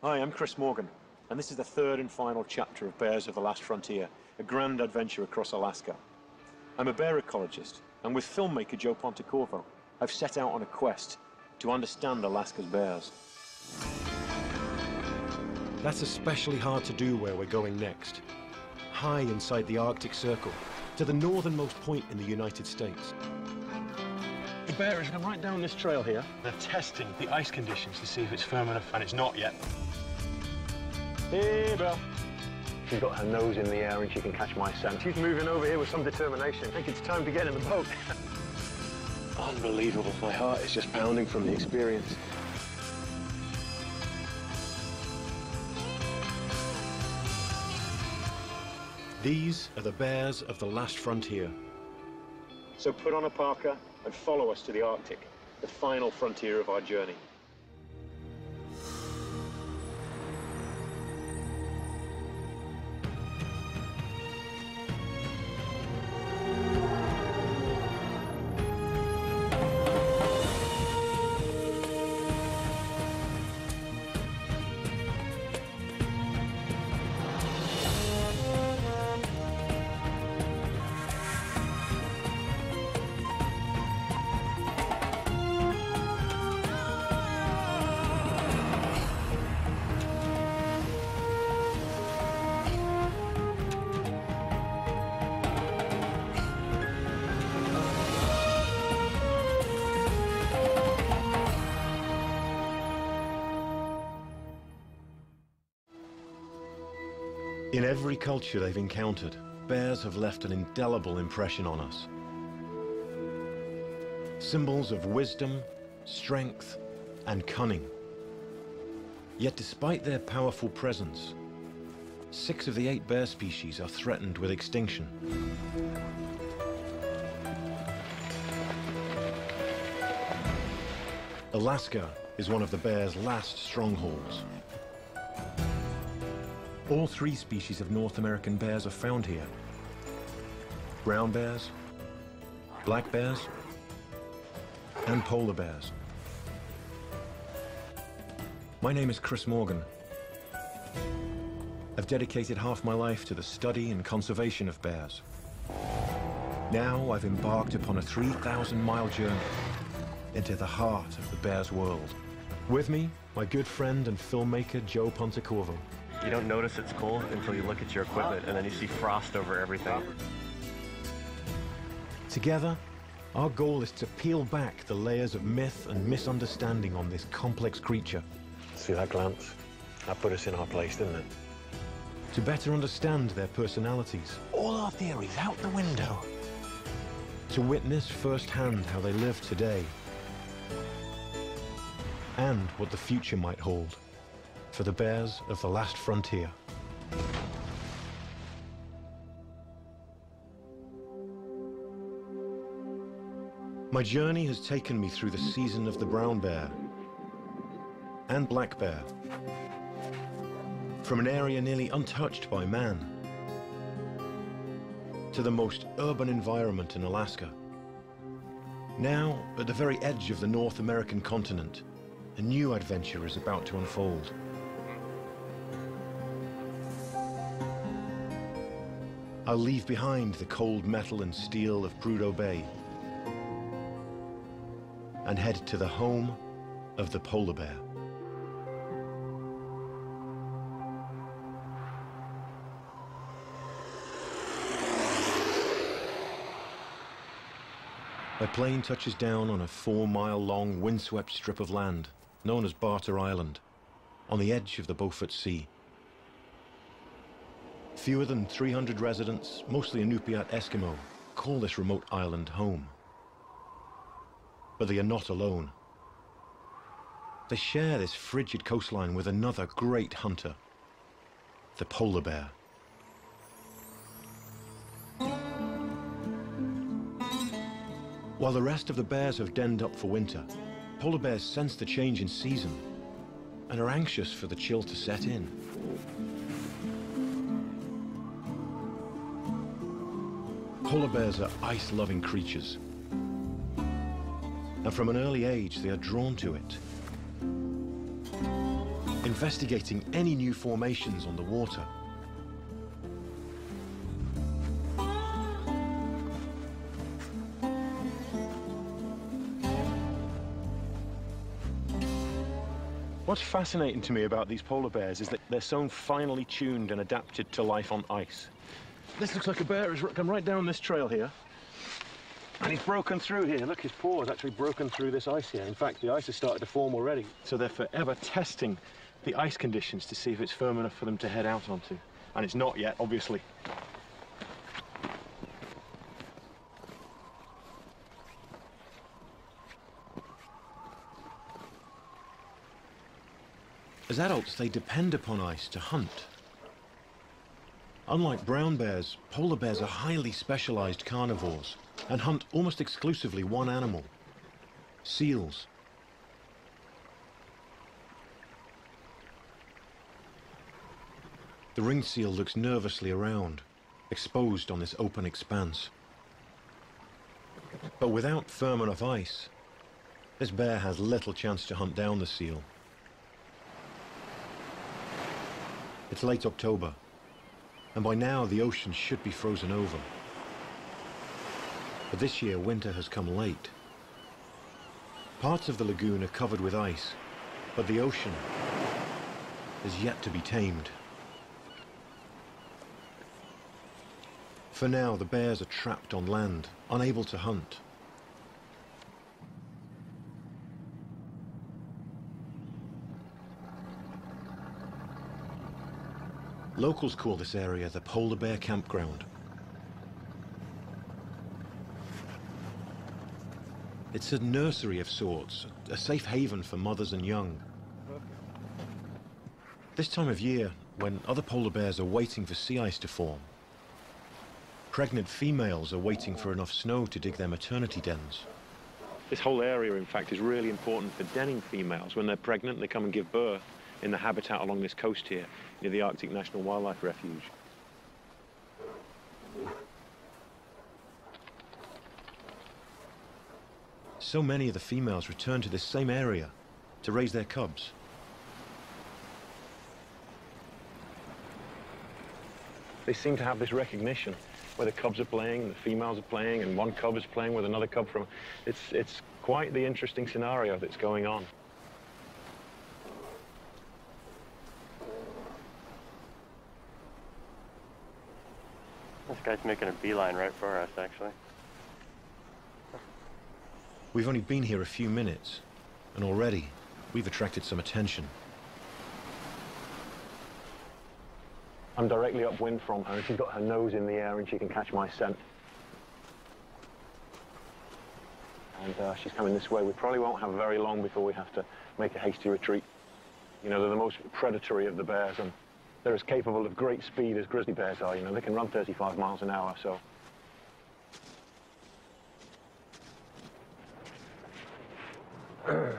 Hi, I'm Chris Morgan, and this is the third and final chapter of Bears of the Last Frontier, a grand adventure across Alaska. I'm a bear ecologist, and with filmmaker Joe Pontecorvo, I've set out on a quest to understand Alaska's bears. That's especially hard to do where we're going next. High inside the Arctic Circle, to the northernmost point in the United States. The bear is right down this trail here. They're testing the ice conditions to see if it's firm enough, and it's not yet. Hey, Belle. She's got her nose in the air and she can catch my scent. She's moving over here with some determination. I think it's time to get in the boat. Unbelievable. My heart is just pounding from the experience. These are the bears of the last frontier. So put on a parka and follow us to the Arctic, the final frontier of our journey. In every culture they've encountered, bears have left an indelible impression on us. Symbols of wisdom, strength, and cunning. Yet despite their powerful presence, 6 of the 8 bear species are threatened with extinction. Alaska is one of the bear's last strongholds. All 3 species of North American bears are found here. Brown bears, black bears, and polar bears. My name is Chris Morgan. I've dedicated half my life to the study and conservation of bears. Now I've embarked upon a 3,000-mile journey into the heart of the bear's world. With me, my good friend and filmmaker Joe Pontecorvo. You don't notice it's cold until you look at your equipment and then you see frost over everything. Together, our goal is to peel back the layers of myth and misunderstanding on this complex creature. See that glance? That put us in our place, didn't it? To better understand their personalities. All our theories out the window. To witness firsthand how they live today. And what the future might hold for the bears of the last frontier. My journey has taken me through the season of the brown bear and black bear, from an area nearly untouched by man to the most urban environment in Alaska. Now, at the very edge of the North American continent, a new adventure is about to unfold. I'll leave behind the cold metal and steel of Prudhoe Bay and head to the home of the polar bear. My plane touches down on a 4-mile-long windswept strip of land known as Barter Island, on the edge of the Beaufort Sea. Fewer than 300 residents, mostly Inupiat Eskimo, call this remote island home. But they are not alone. They share this frigid coastline with another great hunter, the polar bear. While the rest of the bears have denned up for winter, polar bears sense the change in season and are anxious for the chill to set in. Polar bears are ice-loving creatures, and from an early age they are drawn to it. investigating any new formations on the water. What's fascinating to me about these polar bears is that they're so finely tuned and adapted to life on ice. This looks like a bear has come right down this trail here. And he's broken through here. Look, his paw has actually broken through this ice here. In fact, the ice has started to form already. So they're forever testing the ice conditions to see if it's firm enough for them to head out onto. And it's not yet, obviously. As adults, they depend upon ice to hunt. Unlike brown bears, polar bears are highly specialized carnivores and hunt almost exclusively one animal: seals. The ringed seal looks nervously around, exposed on this open expanse. But without firm enough ice, this bear has little chance to hunt down the seal. It's late October, and by now the ocean should be frozen over. But this year winter has come late. Parts of the lagoon are covered with ice, but the ocean is yet to be tamed. For now, the bears are trapped on land, unable to hunt. Locals call this area the Polar Bear Campground. It's a nursery of sorts, a safe haven for mothers and young. This time of year, when other polar bears are waiting for sea ice to form, pregnant females are waiting for enough snow to dig their maternity dens. This whole area, in fact, is really important for denning females. When they're pregnant, they come and give birth in the habitat along this coast here, near the Arctic National Wildlife Refuge. So many of the females return to this same area to raise their cubs. They seem to have this recognition where the cubs are playing, the females are playing, and one cub is playing with another cub from... It's quite the interesting scenario that's going on. This guy's making a beeline right for us, actually. We've only been here a few minutes, and already we've attracted some attention. I'm directly upwind from her, and she's got her nose in the air and she can catch my scent. And she's coming this way. We probably won't have very long before we have to make a hasty retreat. You know, they're the most predatory of the bears, and they're as capable of great speed as grizzly bears are. You know, they can run 35 miles an hour, so. I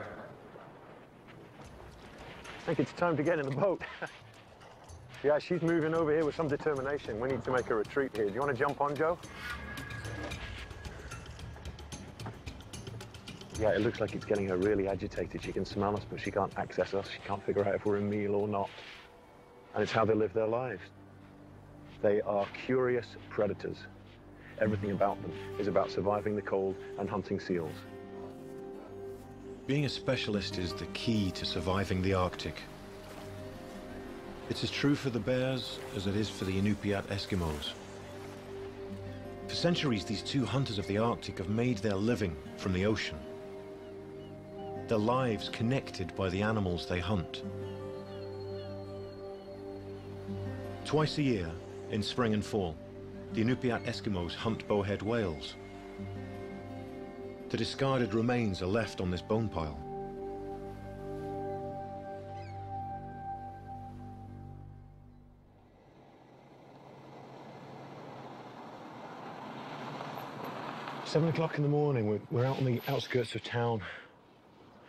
think it's time to get in the boat. Yeah, she's moving over here with some determination. We need to make a retreat here. Do you want to jump on, Joe? Yeah, it looks like it's getting her really agitated. She can smell us, but she can't access us. She can't figure out if we're a meal or not. And it's how they live their lives. They are curious predators. Everything about them is about surviving the cold and hunting seals. Being a specialist is the key to surviving the Arctic. It's as true for the bears as it is for the Inupiat Eskimos. For centuries, these two hunters of the Arctic have made their living from the ocean. Their lives connected by the animals they hunt. Twice a year, in spring and fall, the Inupiat Eskimos hunt bowhead whales. The discarded remains are left on this bone pile. It's 7 o'clock in the morning. We're out on the outskirts of town,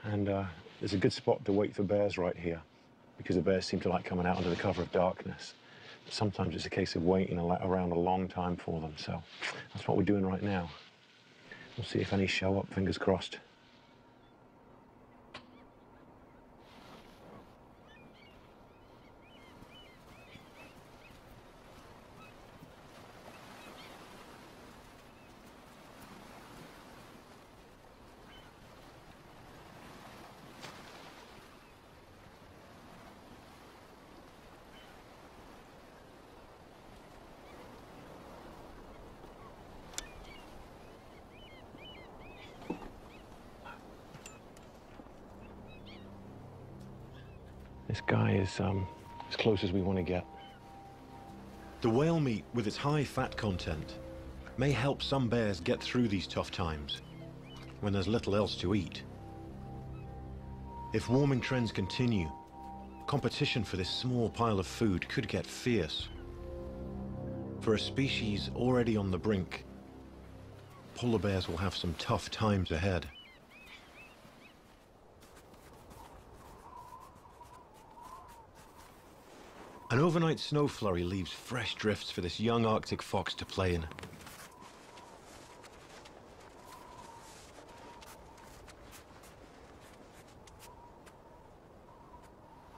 and there's a good spot to wait for bears right here, because the bears seem to like coming out under the cover of darkness. But sometimes it's a case of waiting around a long time for them, so that's what we're doing right now. We'll see if any show up, fingers crossed. This guy is as close as we want to get. The whale meat, with its high fat content, may help some bears get through these tough times when there's little else to eat. If warming trends continue, competition for this small pile of food could get fierce. For a species already on the brink, polar bears will have some tough times ahead. An overnight snow flurry leaves fresh drifts for this young Arctic fox to play in.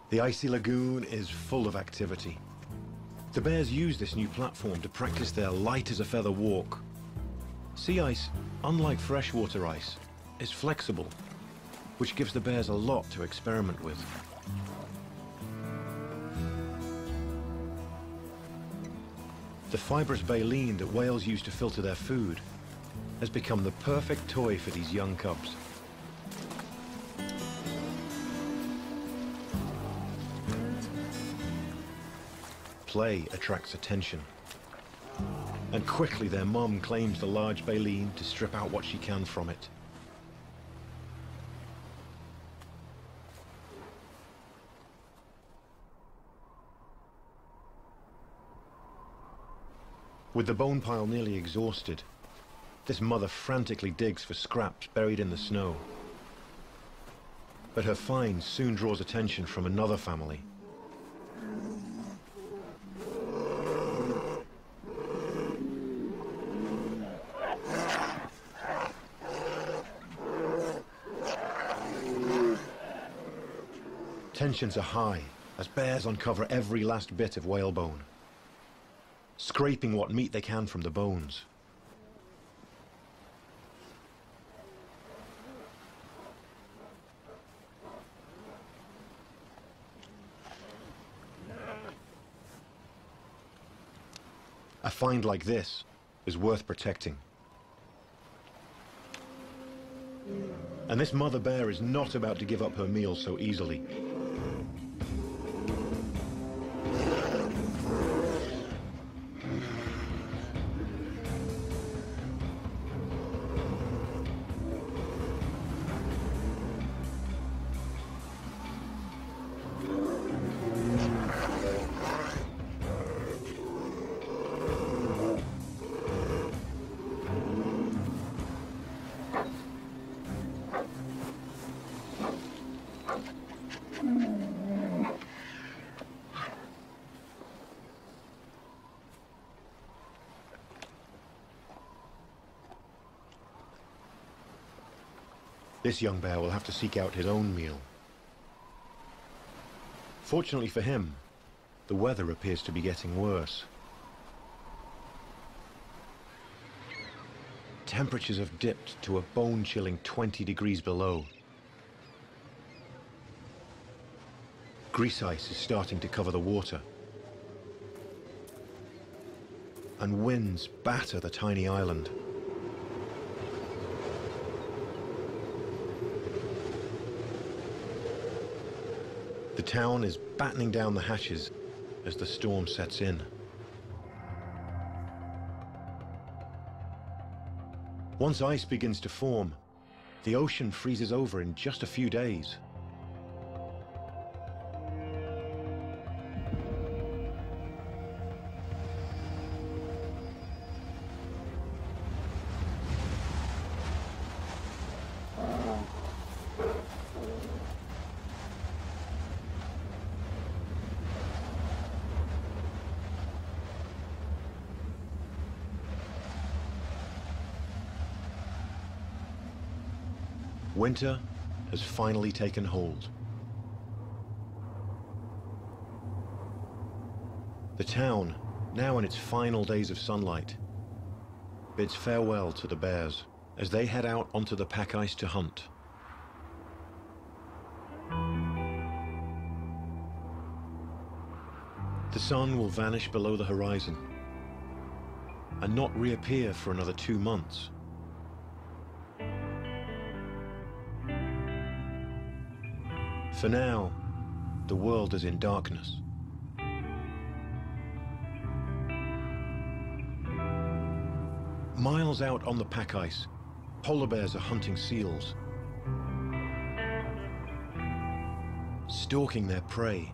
The icy lagoon is full of activity. The bears use this new platform to practice their light-as-a-feather walk. Sea ice, unlike freshwater ice, is flexible, which gives the bears a lot to experiment with. The fibrous baleen that whales use to filter their food has become the perfect toy for these young cubs. Play attracts attention, and quickly their mum claims the large baleen to strip out what she can from it. With the bone pile nearly exhausted, this mother frantically digs for scraps buried in the snow. But her find soon draws attention from another family. Tensions are high as bears uncover every last bit of whalebone, scraping what meat they can from the bones. A find like this is worth protecting. And this mother bear is not about to give up her meal so easily. This young bear will have to seek out his own meal. Fortunately for him, the weather appears to be getting worse. Temperatures have dipped to a bone-chilling 20 degrees below. Grease ice is starting to cover the water, and winds batter the tiny island. The town is battening down the hatches as the storm sets in. Once ice begins to form, the ocean freezes over in just a few days. Winter has finally taken hold. The town, now in its final days of sunlight, bids farewell to the bears as they head out onto the pack ice to hunt. The sun will vanish below the horizon and not reappear for another 2 months. For now, the world is in darkness. Miles out on the pack ice, polar bears are hunting seals, stalking their prey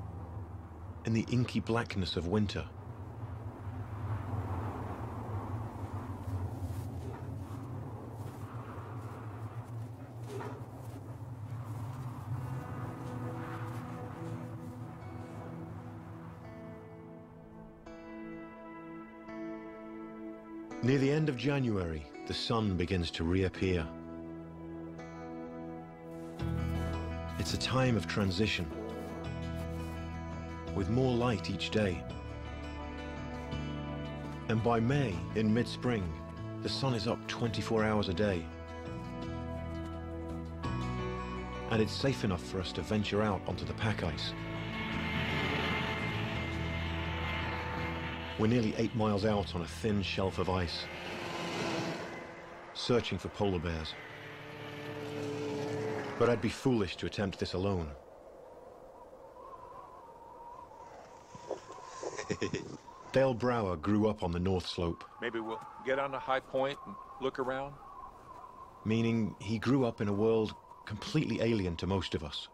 in the inky blackness of winter. Near the end of January, the sun begins to reappear. It's a time of transition, with more light each day. And by May, in mid-spring, the sun is up 24 hours a day. And it's safe enough for us to venture out onto the pack ice. We're nearly 8 miles out on a thin shelf of ice, searching for polar bears. But I'd be foolish to attempt this alone. Dale Brower grew up on the North Slope. Maybe we'll get on a high point and look around. Meaning he grew up in a world completely alien to most of us.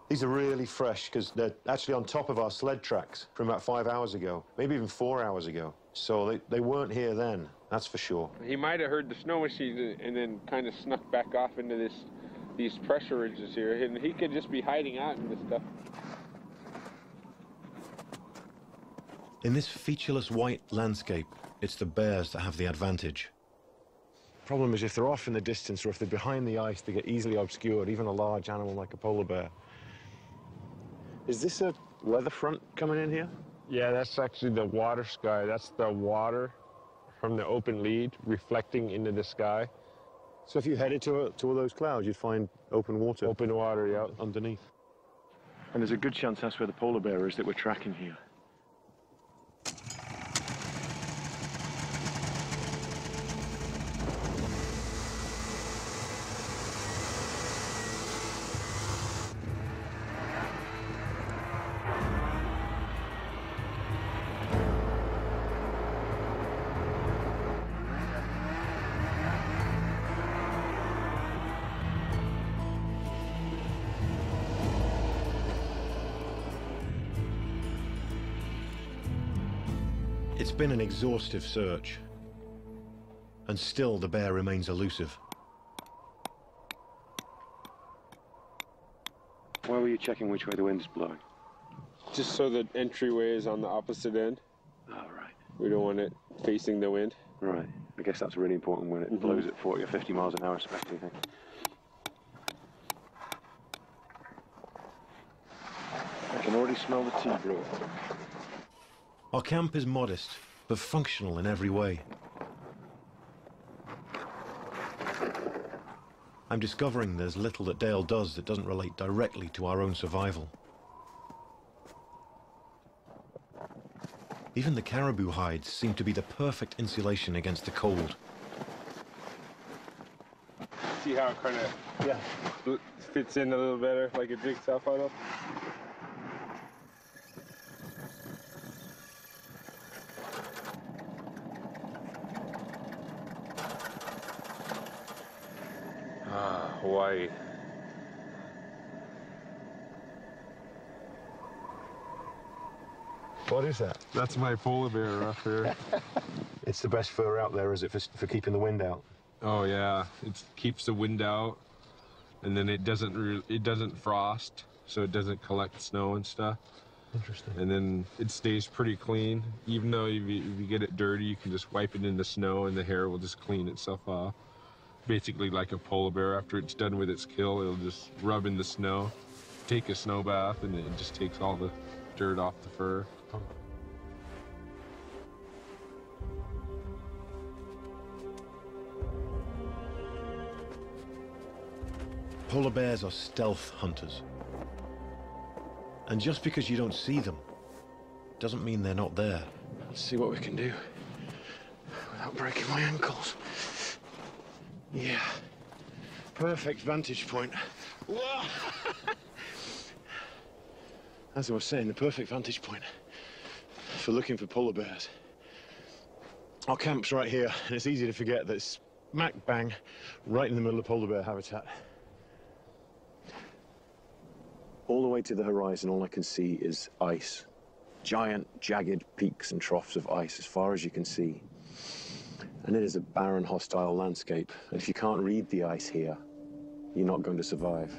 These are really fresh because they're actually on top of our sled tracks from about 5 hours ago, maybe even 4 hours ago. So they weren't here then, that's for sure. He might have heard the snow machines and then kind of snuck back off into these pressure ridges here, and he could just be hiding out in this stuff. In this featureless white landscape, it's the bears that have the advantage. Problem is, if they're off in the distance or if they're behind the ice, they get easily obscured, even a large animal like a polar bear. Is this a weather front coming in here? Yeah, that's actually the water sky. That's the water from the open lead reflecting into the sky. So if you headed to those clouds, you'd find open water? Open water, yeah. Underneath. And there's a good chance that's where the polar bear is that we're tracking here. It's been an exhaustive search, and still the bear remains elusive. Why were you checking which way the wind's blowing? Just so the entryway is on the opposite end. Oh, right. We don't want it facing the wind. Right. I guess that's really important when it blows at 40 or 50 miles an hour, especially, I think. I can already smell the tea brewing. Our camp is modest, but functional in every way. I'm discovering there's little that Dale does that doesn't relate directly to our own survival. Even the caribou hides seem to be the perfect insulation against the cold. See how it kind of fits in a little better, like a jigsaw puzzle? Hawaii. What is that? That's my polar bear up here. It's the best fur out there, is it, for keeping the wind out? Oh yeah, it keeps the wind out, and then it doesn't frost, so it doesn't collect snow and stuff. Interesting. And then it stays pretty clean. Even though if you get it dirty, you can just wipe it in the snow, and the hair will just clean itself off. Basically like a polar bear, after it's done with its kill, it'll just rub in the snow, take a snow bath, and it just takes all the dirt off the fur. Polar bears are stealth hunters. And just because you don't see them, doesn't mean they're not there. Let's see what we can do without breaking my ankles. Yeah, perfect vantage point. Whoa. As I was saying, the perfect vantage point for looking for polar bears. Our camp's right here, and it's easy to forget that it's smack bang right in the middle of polar bear habitat. All the way to the horizon, all I can see is ice. Giant, jagged peaks and troughs of ice as far as you can see. And it is a barren, hostile landscape. And if you can't read the ice here, you're not going to survive.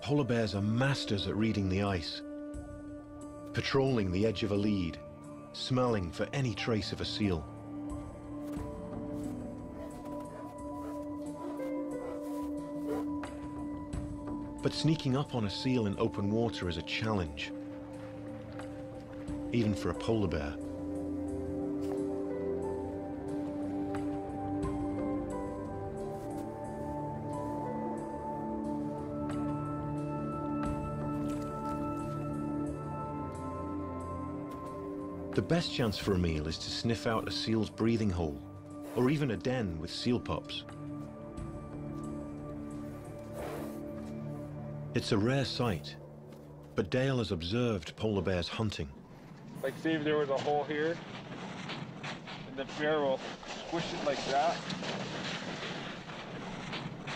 Polar bears are masters at reading the ice, patrolling the edge of a lead, smelling for any trace of a seal. But sneaking up on a seal in open water is a challenge, even for a polar bear. The best chance for a meal is to sniff out a seal's breathing hole, or even a den with seal pups. It's a rare sight, but Dale has observed polar bears hunting. Like, see if there was a hole here, and the bear will squish it like that.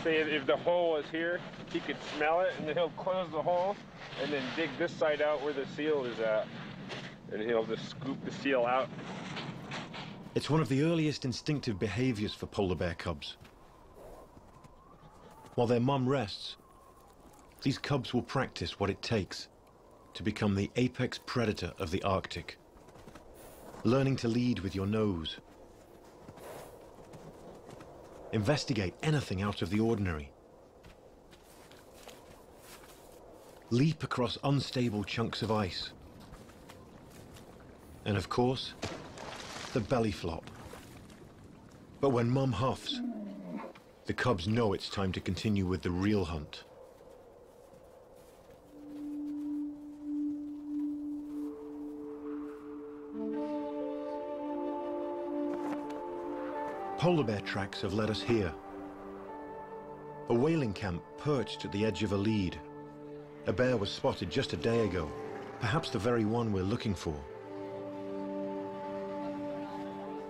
Say if the hole was here, he could smell it, and then he'll close the hole, and then dig this side out where the seal is at. And he'll just scoop the seal out. It's one of the earliest instinctive behaviors for polar bear cubs. While their mum rests, these cubs will practice what it takes to become the apex predator of the Arctic, learning to lead with your nose, investigate anything out of the ordinary, leap across unstable chunks of ice, and of course, the belly flop. But when Mum huffs, the cubs know it's time to continue with the real hunt. Polar bear tracks have led us here. A whaling camp perched at the edge of a lead. A bear was spotted just a day ago, perhaps the very one we're looking for.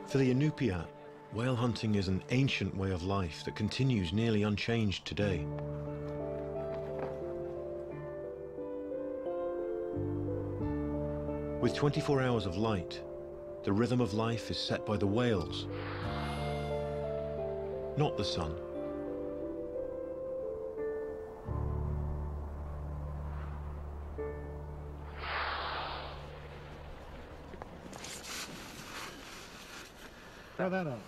For the Inupiat, whale hunting is an ancient way of life that continues nearly unchanged today. With 24 hours of light, the rhythm of life is set by the whales, not the sun. Throw that out.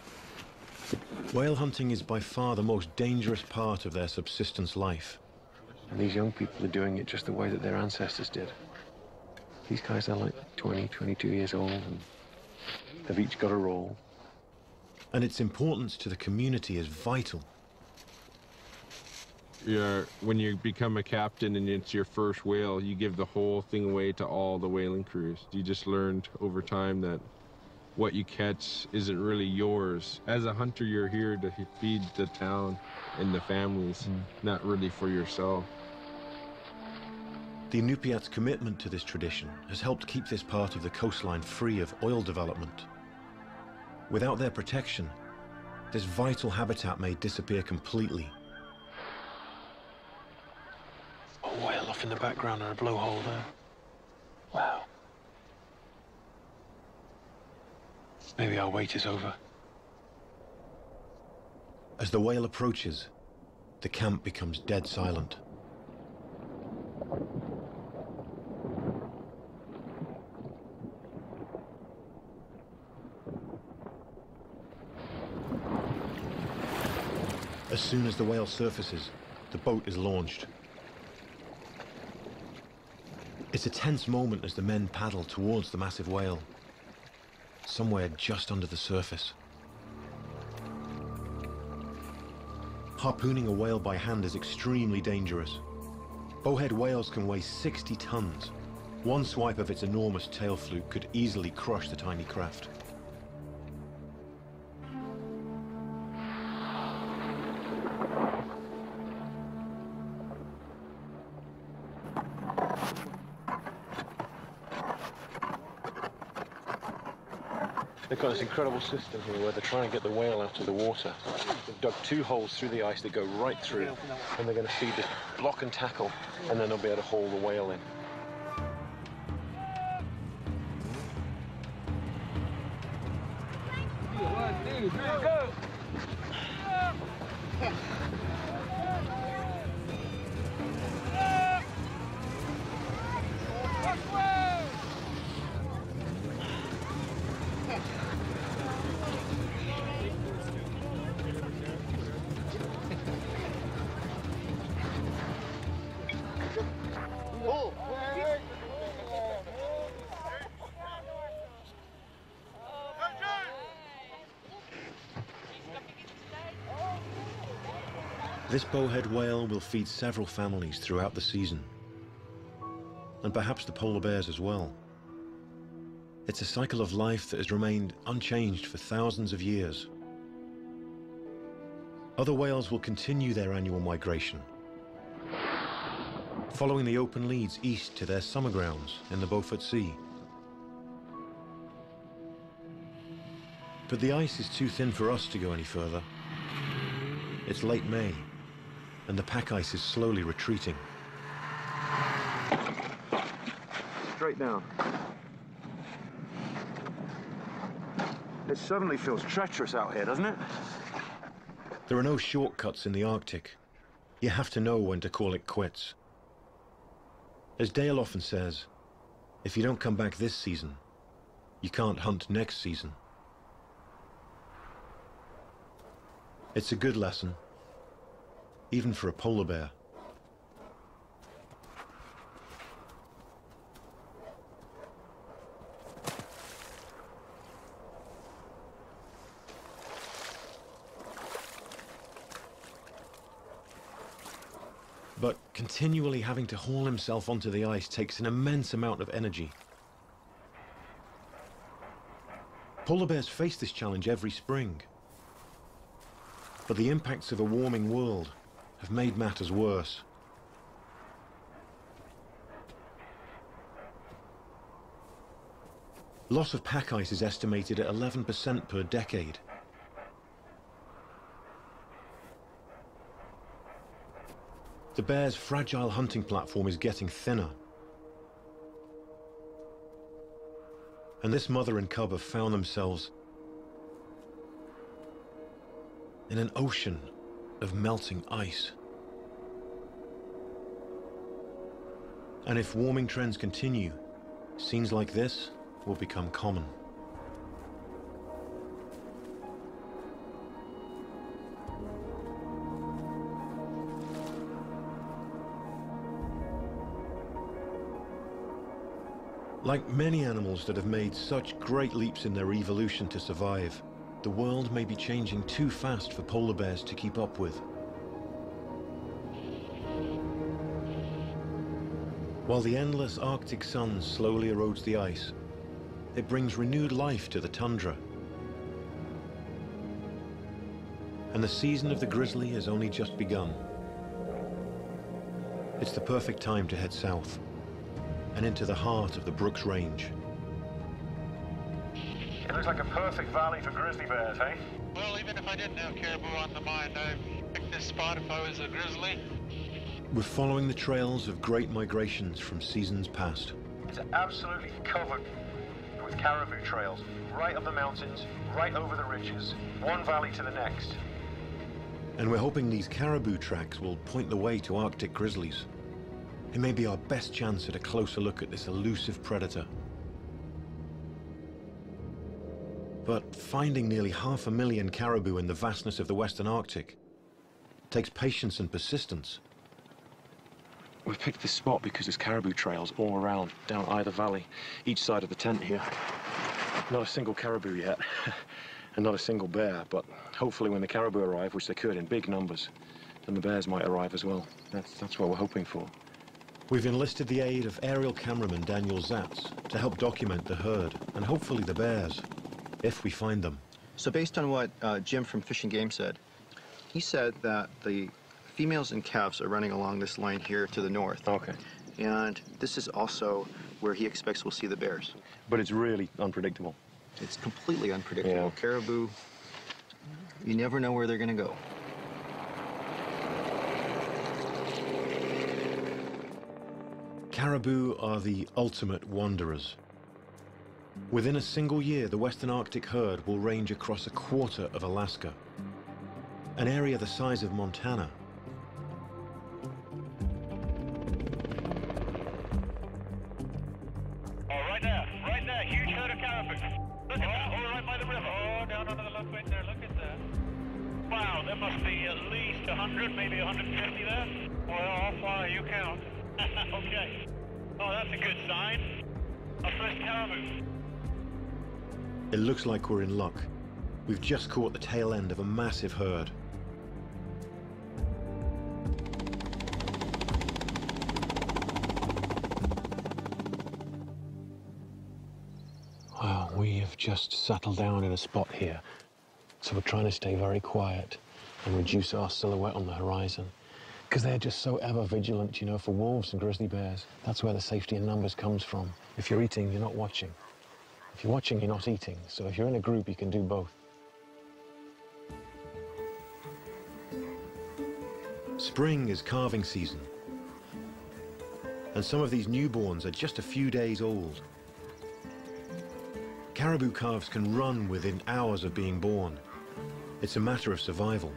Whale hunting is by far the most dangerous part of their subsistence life. And these young people are doing it just the way that their ancestors did. These guys are like 20, 22 years old, and they've each got a role. And its importance to the community is vital. When you become a captain and it's your first whale, you give the whole thing away to all the whaling crews. You just learned over time that what you catch isn't really yours. As a hunter, you're here to feed the town and the families, not really for yourself. The Inupiat's commitment to this tradition has helped keep this part of the coastline free of oil development. Without their protection, this vital habitat may disappear completely. A whale off in the background and a blowhole there. Wow. Maybe our wait is over. As the whale approaches, the camp becomes dead silent. As soon as the whale surfaces, the boat is launched. It's a tense moment as the men paddle towards the massive whale, somewhere just under the surface. Harpooning a whale by hand is extremely dangerous. Bowhead whales can weigh 60 tons. One swipe of its enormous tail fluke could easily crush the tiny craft. They've got this incredible system here where they're trying to get the whale out of the water. They've dug 2 holes through the ice that go right through, and they're going to feed this block and tackle, and then they'll be able to haul the whale in. Go! This bowhead whale will feed several families throughout the season, and perhaps the polar bears as well. It's a cycle of life that has remained unchanged for thousands of years. Other whales will continue their annual migration, following the open leads east to their summer grounds in the Beaufort Sea. But the ice is too thin for us to go any further. It's late May, and the pack ice is slowly retreating. Straight down. It suddenly feels treacherous out here, doesn't it? There are no shortcuts in the Arctic. You have to know when to call it quits. As Dale often says, if you don't come back this season, you can't hunt next season. It's a good lesson, even for a polar bear. But continually having to haul himself onto the ice takes an immense amount of energy. Polar bears face this challenge every spring. But the impacts of a warming world have made matters worse. Loss of pack ice is estimated at 11% per decade. The bear's fragile hunting platform is getting thinner. And this mother and cub have found themselves in an ocean of melting ice. And if warming trends continue, scenes like this will become common. Like many animals that have made such great leaps in their evolution to survive, the world may be changing too fast for polar bears to keep up with. While the endless Arctic sun slowly erodes the ice, it brings renewed life to the tundra. And the season of the grizzly has only just begun. It's the perfect time to head south and into the heart of the Brooks Range. It looks like a perfect valley for grizzly bears, hey? Well, even if I didn't have caribou on the mind, I'd pick this spot if I was a grizzly. We're following the trails of great migrations from seasons past. It's absolutely covered with caribou trails, right up the mountains, right over the ridges, one valley to the next. And we're hoping these caribou tracks will point the way to Arctic grizzlies. It may be our best chance at a closer look at this elusive predator. But finding nearly 500,000 caribou in the vastness of the Western Arctic takes patience and persistence. We've picked this spot because there's caribou trails all around, down either valley, each side of the tent here. Not a single caribou yet, and not a single bear, but hopefully when the caribou arrive, which they could in big numbers, then the bears might arrive as well. That's what we're hoping for. We've enlisted the aid of aerial cameraman Daniel Zatz to help document the herd, and hopefully the bears, if we find them. So based on what Jim from Fish and Game said, he said that the females and calves are running along this line here to the north. Okay. And this is also where he expects we'll see the bears. But it's really unpredictable. It's completely unpredictable. Yeah. Caribou, you never know where they're going to go. Caribou are the ultimate wanderers. Within a single year, the Western Arctic herd will range across a quarter of Alaska, an area the size of Montana. Right there, huge herd of caribou. Look at that, all right by the river. Oh, down under the low point there, look at that. Wow, there must be at least 100, maybe 150 there. Well, I'll fly, you count. Okay. Oh, that's a good sign. Our first caribou. It looks like we're in luck. We've just caught the tail end of a massive herd. Well, we have just settled down in a spot here, so we're trying to stay very quiet and reduce our silhouette on the horizon, because they're just so ever vigilant, you know, for wolves and grizzly bears. That's where the safety in numbers comes from. If you're eating, you're not watching. If you're watching, you're not eating. So if you're in a group, you can do both. Spring is calving season, and some of these newborns are just a few days old. Caribou calves can run within hours of being born. It's a matter of survival.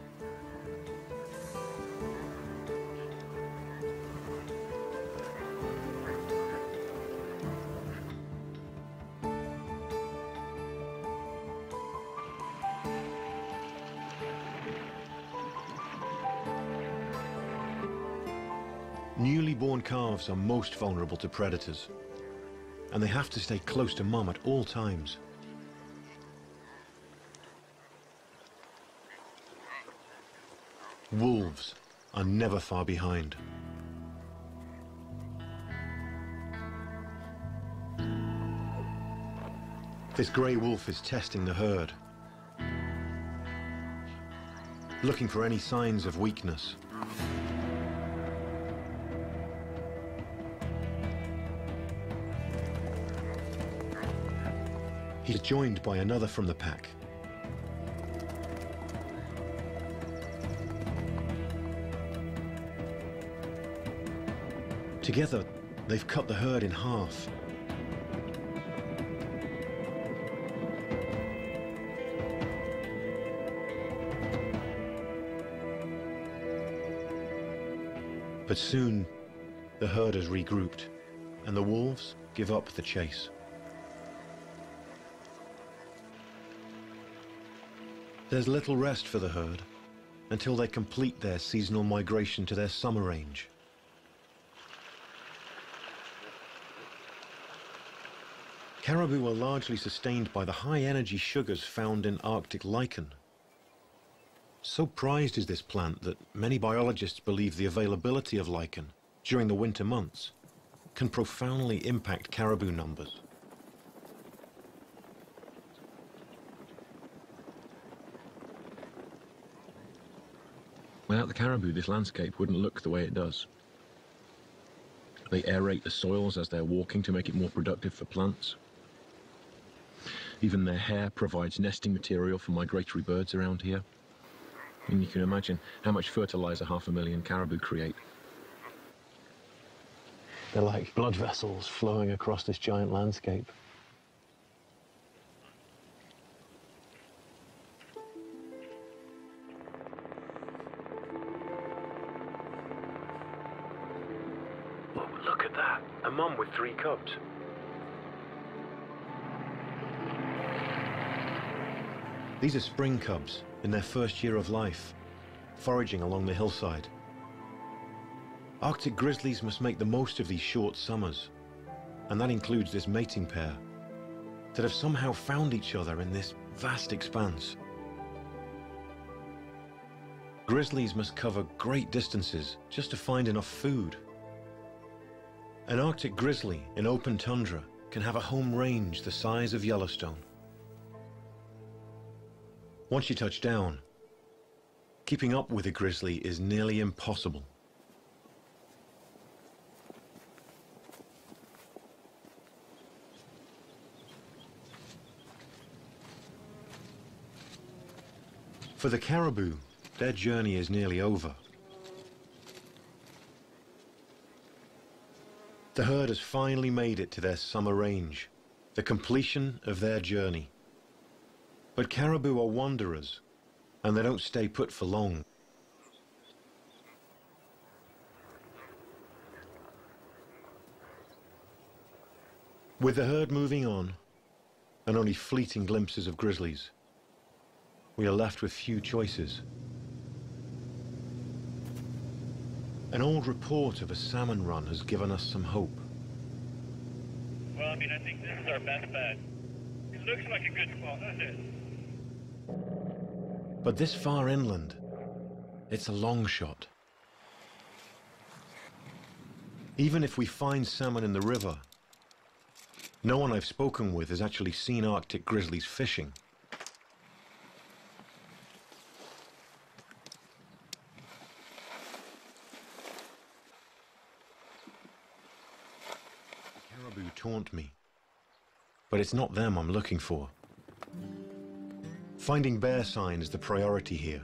Newly born calves are most vulnerable to predators, and they have to stay close to mum at all times. Wolves are never far behind. This grey wolf is testing the herd, looking for any signs of weakness. He's joined by another from the pack. Together, they've cut the herd in half. But soon, the herd has regrouped, and the wolves give up the chase. There's little rest for the herd until they complete their seasonal migration to their summer range. Caribou are largely sustained by the high-energy sugars found in Arctic lichen. So prized is this plant that many biologists believe the availability of lichen during the winter months can profoundly impact caribou numbers. Without the caribou, this landscape wouldn't look the way it does. They aerate the soils as they're walking to make it more productive for plants. Even their hair provides nesting material for migratory birds around here. And you can imagine how much fertilizer 500,000 caribou create. They're like blood vessels flowing across this giant landscape. Look at that, a mum with 3 cubs. These are spring cubs in their first year of life, foraging along the hillside. Arctic grizzlies must make the most of these short summers, and that includes this mating pair that have somehow found each other in this vast expanse. Grizzlies must cover great distances just to find enough food. An Arctic grizzly in open tundra can have a home range the size of Yellowstone. Once you touch down, keeping up with a grizzly is nearly impossible. For the caribou, their journey is nearly over. The herd has finally made it to their summer range, the completion of their journey. But caribou are wanderers, and they don't stay put for long. With the herd moving on, and only fleeting glimpses of grizzlies, we are left with few choices. An old report of a salmon run has given us some hope. Well, I mean, I think this is our best bet. It looks like a good spot, doesn't it? But this far inland, it's a long shot. Even if we find salmon in the river, no one I've spoken with has actually seen Arctic grizzlies fishing. Caribou taunt me, but it's not them I'm looking for. Finding bear sign is the priority here.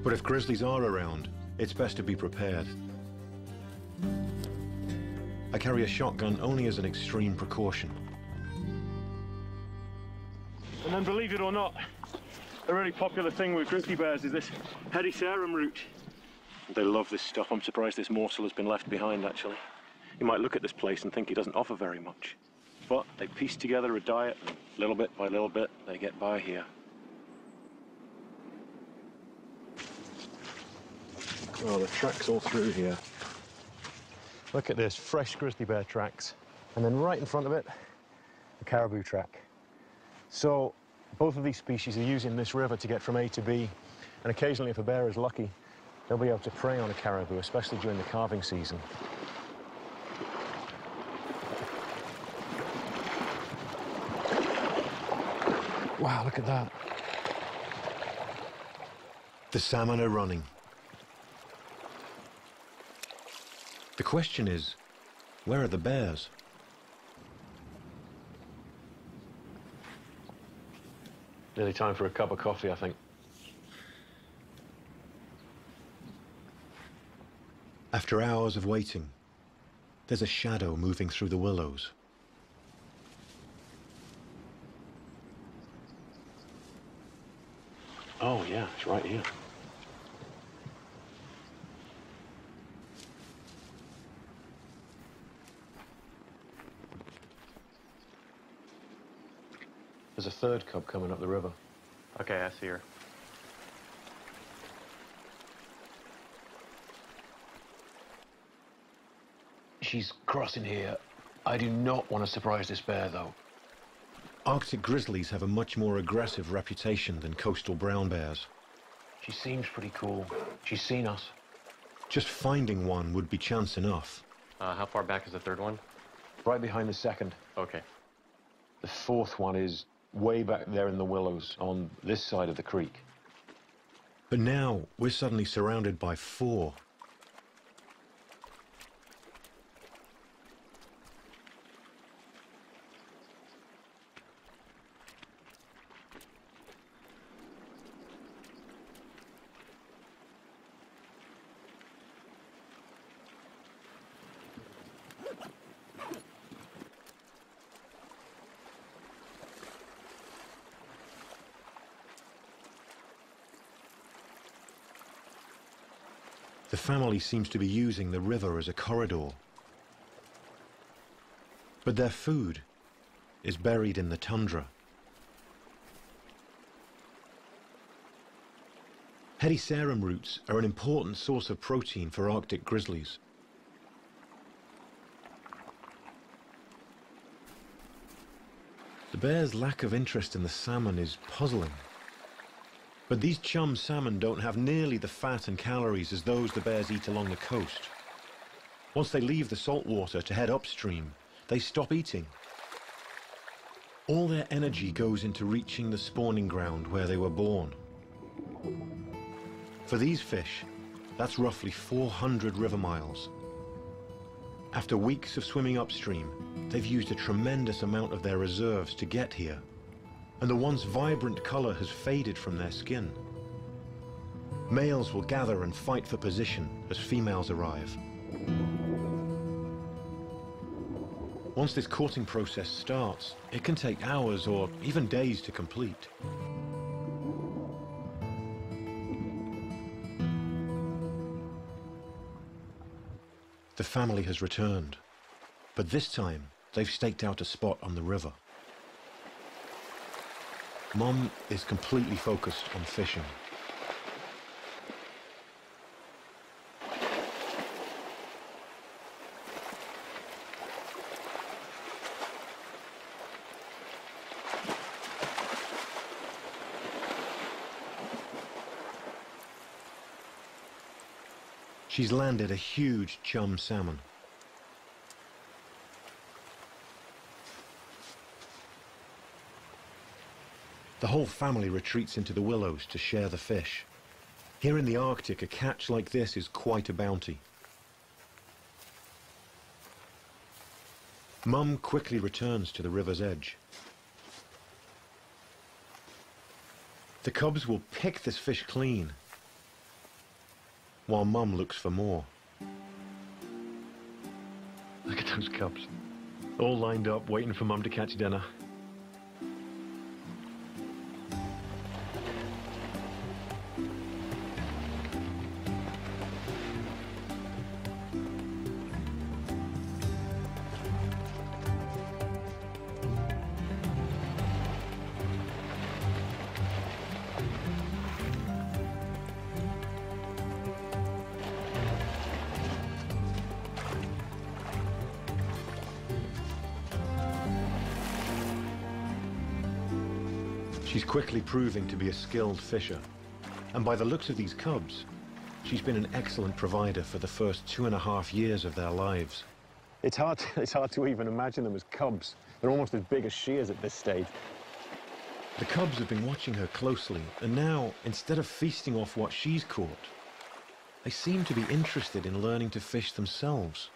But if grizzlies are around, it's best to be prepared. I carry a shotgun only as an extreme precaution. And then, believe it or not, a really popular thing with grizzly bears is this Hedysarum root. They love this stuff. I'm surprised this morsel has been left behind, actually. You might look at this place and think it doesn't offer very much. But they piece together a diet, and little bit by little bit, they get by here. Oh, the tracks all through here. Look at this, fresh grizzly bear tracks. And then right in front of it, the caribou track. So both of these species are using this river to get from A to B. And occasionally, if a bear is lucky, they'll be able to prey on a caribou, especially during the calving season. Wow, look at that. The salmon are running. The question is, where are the bears? Nearly time for a cup of coffee, I think. After hours of waiting, there's a shadow moving through the willows. Oh, yeah, it's right here. There's a third cub coming up the river. Okay, I see her. She's crossing here. I do not want to surprise this bear, though. Arctic grizzlies have a much more aggressive reputation than coastal brown bears. She seems pretty cool. She's seen us. Just finding one would be chance enough. How far back is the third one? Right behind the second. Okay. The fourth one is way back there in the willows on this side of the creek. But now we're suddenly surrounded by four. The family seems to be using the river as a corridor. But their food is buried in the tundra. Hedysarum roots are an important source of protein for Arctic grizzlies. The bear's lack of interest in the salmon is puzzling. But these chum salmon don't have nearly the fat and calories as those the bears eat along the coast. Once they leave the saltwater to head upstream, they stop eating. All their energy goes into reaching the spawning ground where they were born. For these fish, that's roughly 400 river miles. After weeks of swimming upstream, they've used a tremendous amount of their reserves to get here, and the once vibrant color has faded from their skin. Males will gather and fight for position as females arrive. Once this courting process starts, it can take hours or even days to complete. The family has returned, but this time they've staked out a spot on the river. Mom is completely focused on fishing. She's landed a huge chum salmon. The whole family retreats into the willows to share the fish. Here in the Arctic, a catch like this is quite a bounty. Mum quickly returns to the river's edge. The cubs will pick this fish clean, while Mum looks for more. Look at those cubs, all lined up, waiting for Mum to catch dinner. She's quickly proving to be a skilled fisher, and by the looks of these cubs, she's been an excellent provider for the first 2.5 years of their lives. It's hard to even imagine them as cubs. They're almost as big as she is at this stage. The cubs have been watching her closely, and now, instead of feasting off what she's caught, they seem to be interested in learning to fish themselves.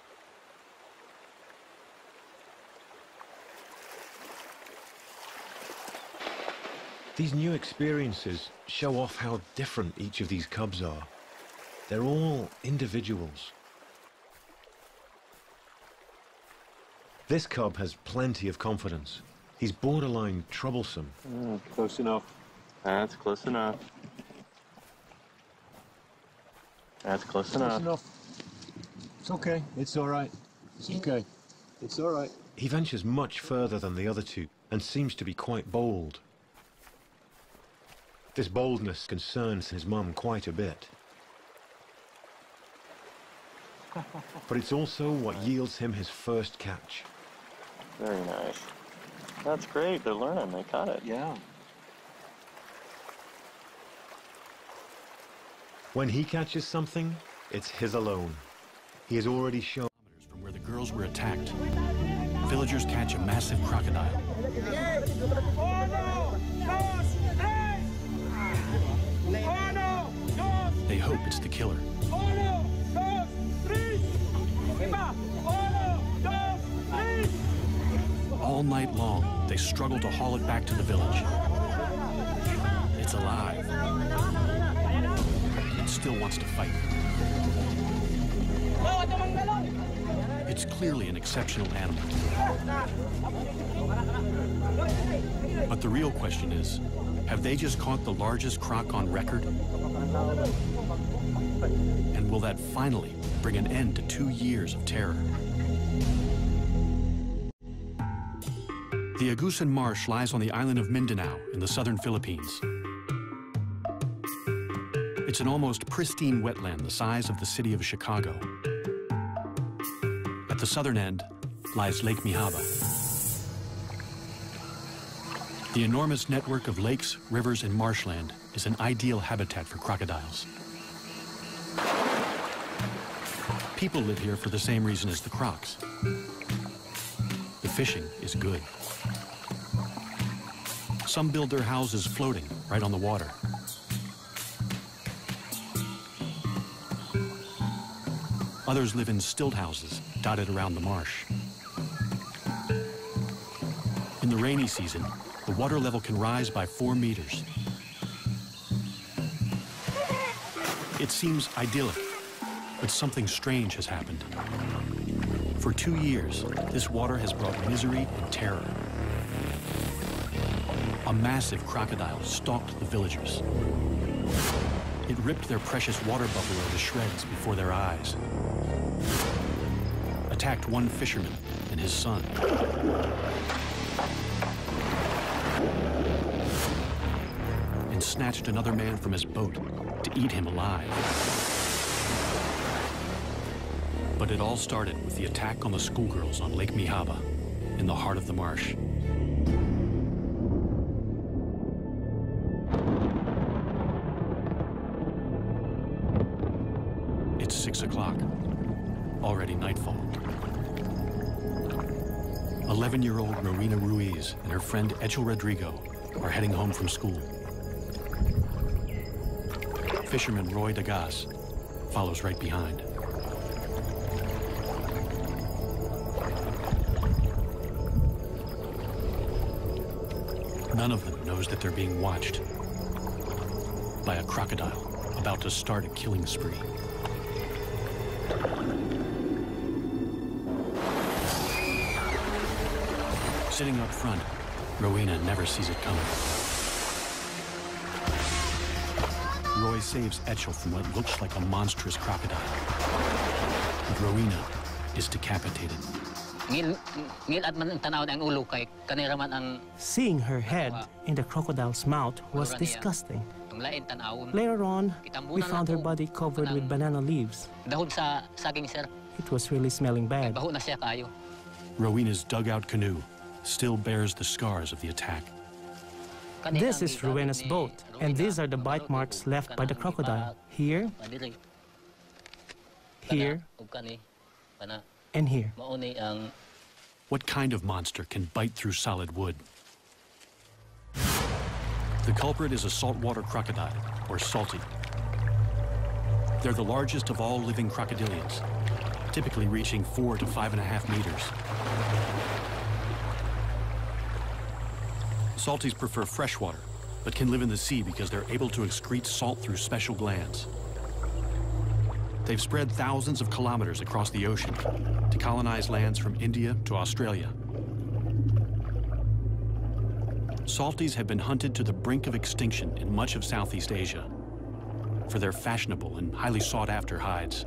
These new experiences show off how different each of these cubs are. They're all individuals. This cub has plenty of confidence. He's borderline troublesome. Close enough. That's close enough. That's close enough. It's okay. It's all right. It's okay. It's all right. He ventures much further than the other two and seems to be quite bold. This boldness concerns his mum quite a bit. But it's also what yields him his first catch. Very nice. That's great. They're learning. They caught it. Yeah. When he catches something, it's his alone. He has already shown. From where the girls were attacked, villagers catch a massive crocodile. They hope it's the killer. All night long, they struggle to haul it back to the village. It's alive. It still wants to fight. It's clearly an exceptional animal. But the real question is, have they just caught the largest croc on record? And will that finally bring an end to 2 years of terror? The Agusan Marsh lies on the island of Mindanao in the southern Philippines. It's an almost pristine wetland the size of the city of Chicago. At the southern end lies Lake Mihaba. The enormous network of lakes, rivers, and marshland is an ideal habitat for crocodiles. People live here for the same reason as the crocs. The fishing is good. Some build their houses floating right on the water. Others live in stilt houses dotted around the marsh. In the rainy season, the water level can rise by 4 meters. It seems idyllic, but something strange has happened. For 2 years, this water has brought misery and terror. A massive crocodile stalked the villagers. It ripped their precious water buffalo to shreds before their eyes, attacked one fisherman and his son, and snatched another man from his boat to eat him alive. But it all started with the attack on the schoolgirls on Lake Mihaba, in the heart of the marsh. It's 6 o'clock, already nightfall. 11-year-old Rowena Ruiz and her friend Echel Rodrigo are heading home from school. Fisherman Roy Dagas follows right behind. None of them knows that they're being watched by a crocodile about to start a killing spree. Sitting up front, Rowena never sees it coming. Roy saves Echel from what looks like a monstrous crocodile. But Rowena is decapitated. Seeing her head in the crocodile's mouth was disgusting. Later on, we found her body covered with banana leaves. It was really smelling bad. Rowena's dugout canoe still bears the scars of the attack. This is Rowena's boat, and these are the bite marks left by the crocodile. Here, here, and here. What kind of monster can bite through solid wood? The culprit is a saltwater crocodile, or salty. They're the largest of all living crocodilians, typically reaching 4 to 5.5 meters. Salties prefer freshwater, but can live in the sea because they're able to excrete salt through special glands. They've spread thousands of kilometers across the ocean to colonize lands from India to Australia. Salties have been hunted to the brink of extinction in much of Southeast Asia for their fashionable and highly sought-after hides.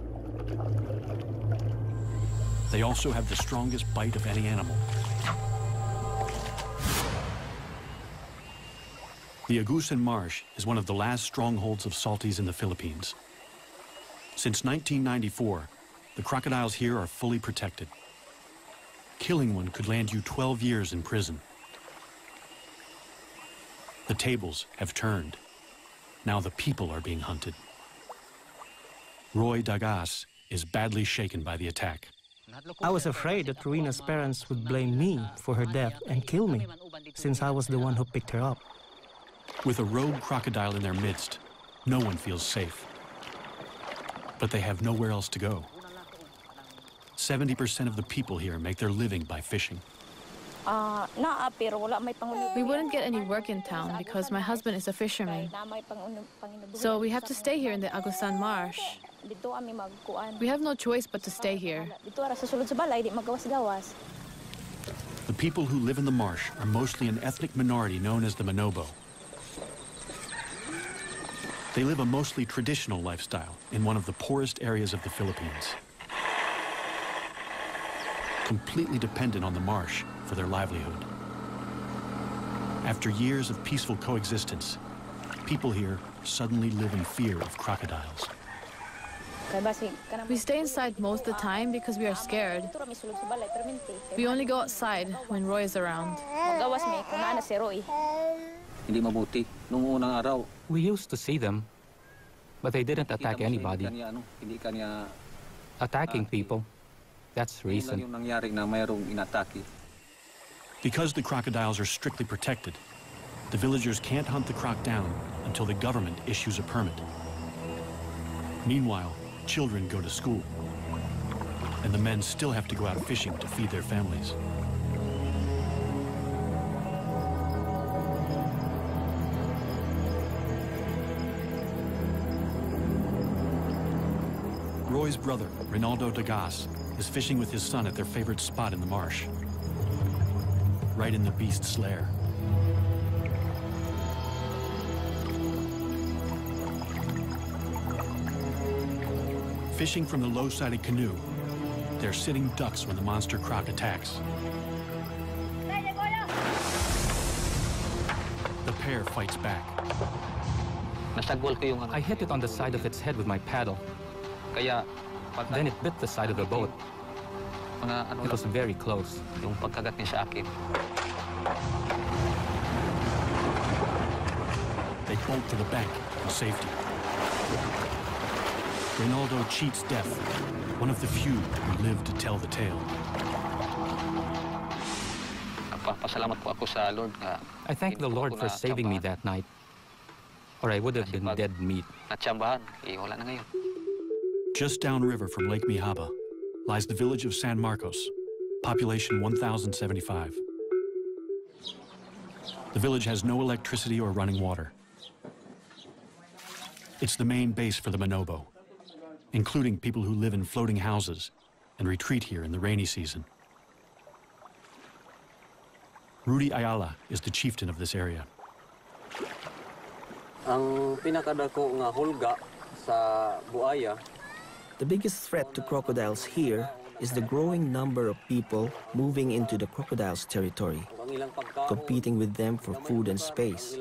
They also have the strongest bite of any animal. The Agusan Marsh is one of the last strongholds of salties in the Philippines. Since 1994, the crocodiles here are fully protected. Killing one could land you 12 years in prison. The tables have turned. Now the people are being hunted. Roy Dagas is badly shaken by the attack. I was afraid that Rowena's parents would blame me for her death and kill me, since I was the one who picked her up. With a rogue crocodile in their midst, no one feels safe. But they have nowhere else to go. 70% of the people here make their living by fishing. We wouldn't get any work in town because my husband is a fisherman. So we have to stay here in the Agusan Marsh. We have no choice but to stay here. The people who live in the marsh are mostly an ethnic minority known as the Manobo. They live a mostly traditional lifestyle in one of the poorest areas of the Philippines, completely dependent on the marsh for their livelihood. After years of peaceful coexistence, people here suddenly live in fear of crocodiles. We stay inside most of the time because we are scared. We only go outside when Roy is around. We used to see them, but they didn't attack anybody. Attacking people, that's the reason. Because the crocodiles are strictly protected, the villagers can't hunt the croc down until the government issues a permit. Meanwhile, children go to school. and the men still have to go out fishing to feed their families. Roy's brother, Rinaldo Degas, is fishing with his son at their favorite spot in the marsh, right in the beast's lair. Fishing from the low-sided canoe, they're sitting ducks when the monster croc attacks. The pair fights back. I hit it on the side of its head with my paddle. Then it bit the side of the boat. It was very close. They bolt to the bank in safety. Rinaldo cheats death, one of the few who live to tell the tale. I thank the Lord for saving me that night, or I would have been dead meat. Just downriver from Lake Mihaba lies the village of San Marcos, population 1,075. The village has no electricity or running water. It's the main base for the Manobo, including people who live in floating houses and retreat here in the rainy season. Rudy Ayala is the chieftain of this area. Ang pinakadako nga hulga sa buaya. The biggest threat to crocodiles here is the growing number of people moving into the crocodiles' territory, competing with them for food and space.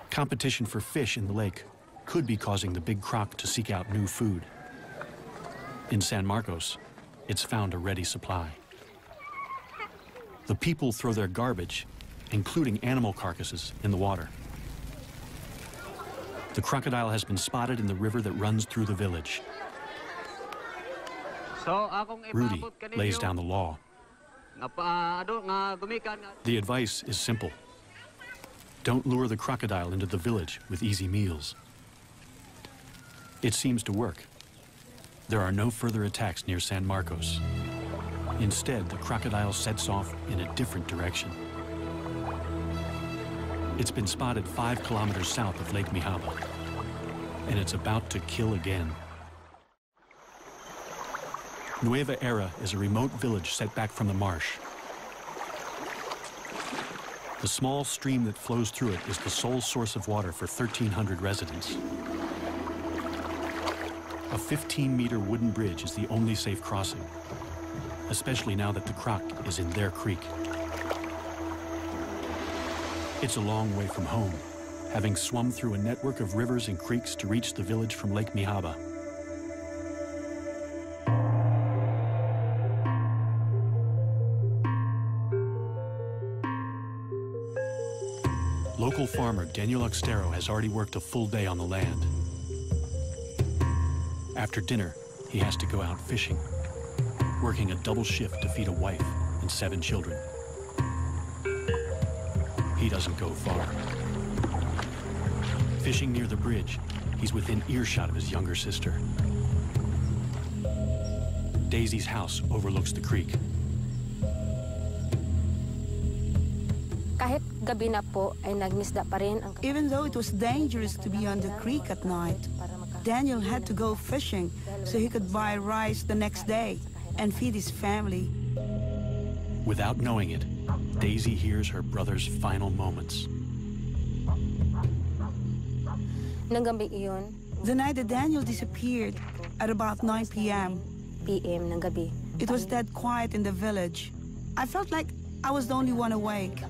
Competition for fish in the lake could be causing the big croc to seek out new food. In San Marcos, it's found a ready supply. The people throw their garbage, including animal carcasses, in the water. The crocodile has been spotted in the river that runs through the village. Rudy lays down the law. The advice is simple. Don't lure the crocodile into the village with easy meals. It seems to work. There are no further attacks near San Marcos. Instead, the crocodile sets off in a different direction. It's been spotted 5 kilometers south of Lake Mihaba, and it's about to kill again. Nueva Era is a remote village set back from the marsh. The small stream that flows through it is the sole source of water for 1,300 residents. A 15-meter wooden bridge is the only safe crossing, especially now that the croc is in their creek. It's a long way from home, having swum through a network of rivers and creeks to reach the village from Lake Mihaba. Local farmer Daniel Oxtero has already worked a full day on the land. After dinner, he has to go out fishing, working a double shift to feed a wife and 7 children. He doesn't go far. Fishing near the bridge, he's within earshot of his younger sister. Daisy's house overlooks the creek. Kahit gabi na po ay nagmisda pa rin ang... Even though it was dangerous to be on the creek at night, Daniel had to go fishing so he could buy rice the next day and feed his family. Without knowing it, Daisy hears her brother's final moments. The night that Daniel disappeared, at about 9 p.m. ng gabi. It was dead quiet in the village. I felt like I was the only one awake.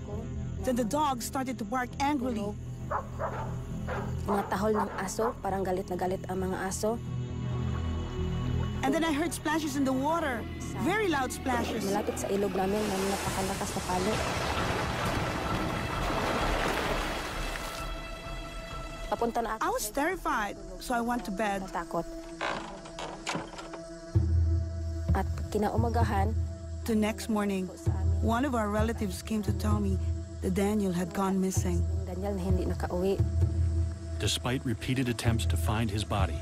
Then the dogs started to bark angrily. Mga tahol ng aso, parang galit na galit ang mga aso. And then I heard splashes in the water. Very loud splashes. Malapit sa ilog namin na napakalakas na palo. Papunta na ako. I was terrified, so I went to bed. Natakot. At kinaumagahan, the next morning, one of our relatives came to tell me that Daniel had gone missing. Daniel na hindi nakauwi. Despite repeated attempts to find his body,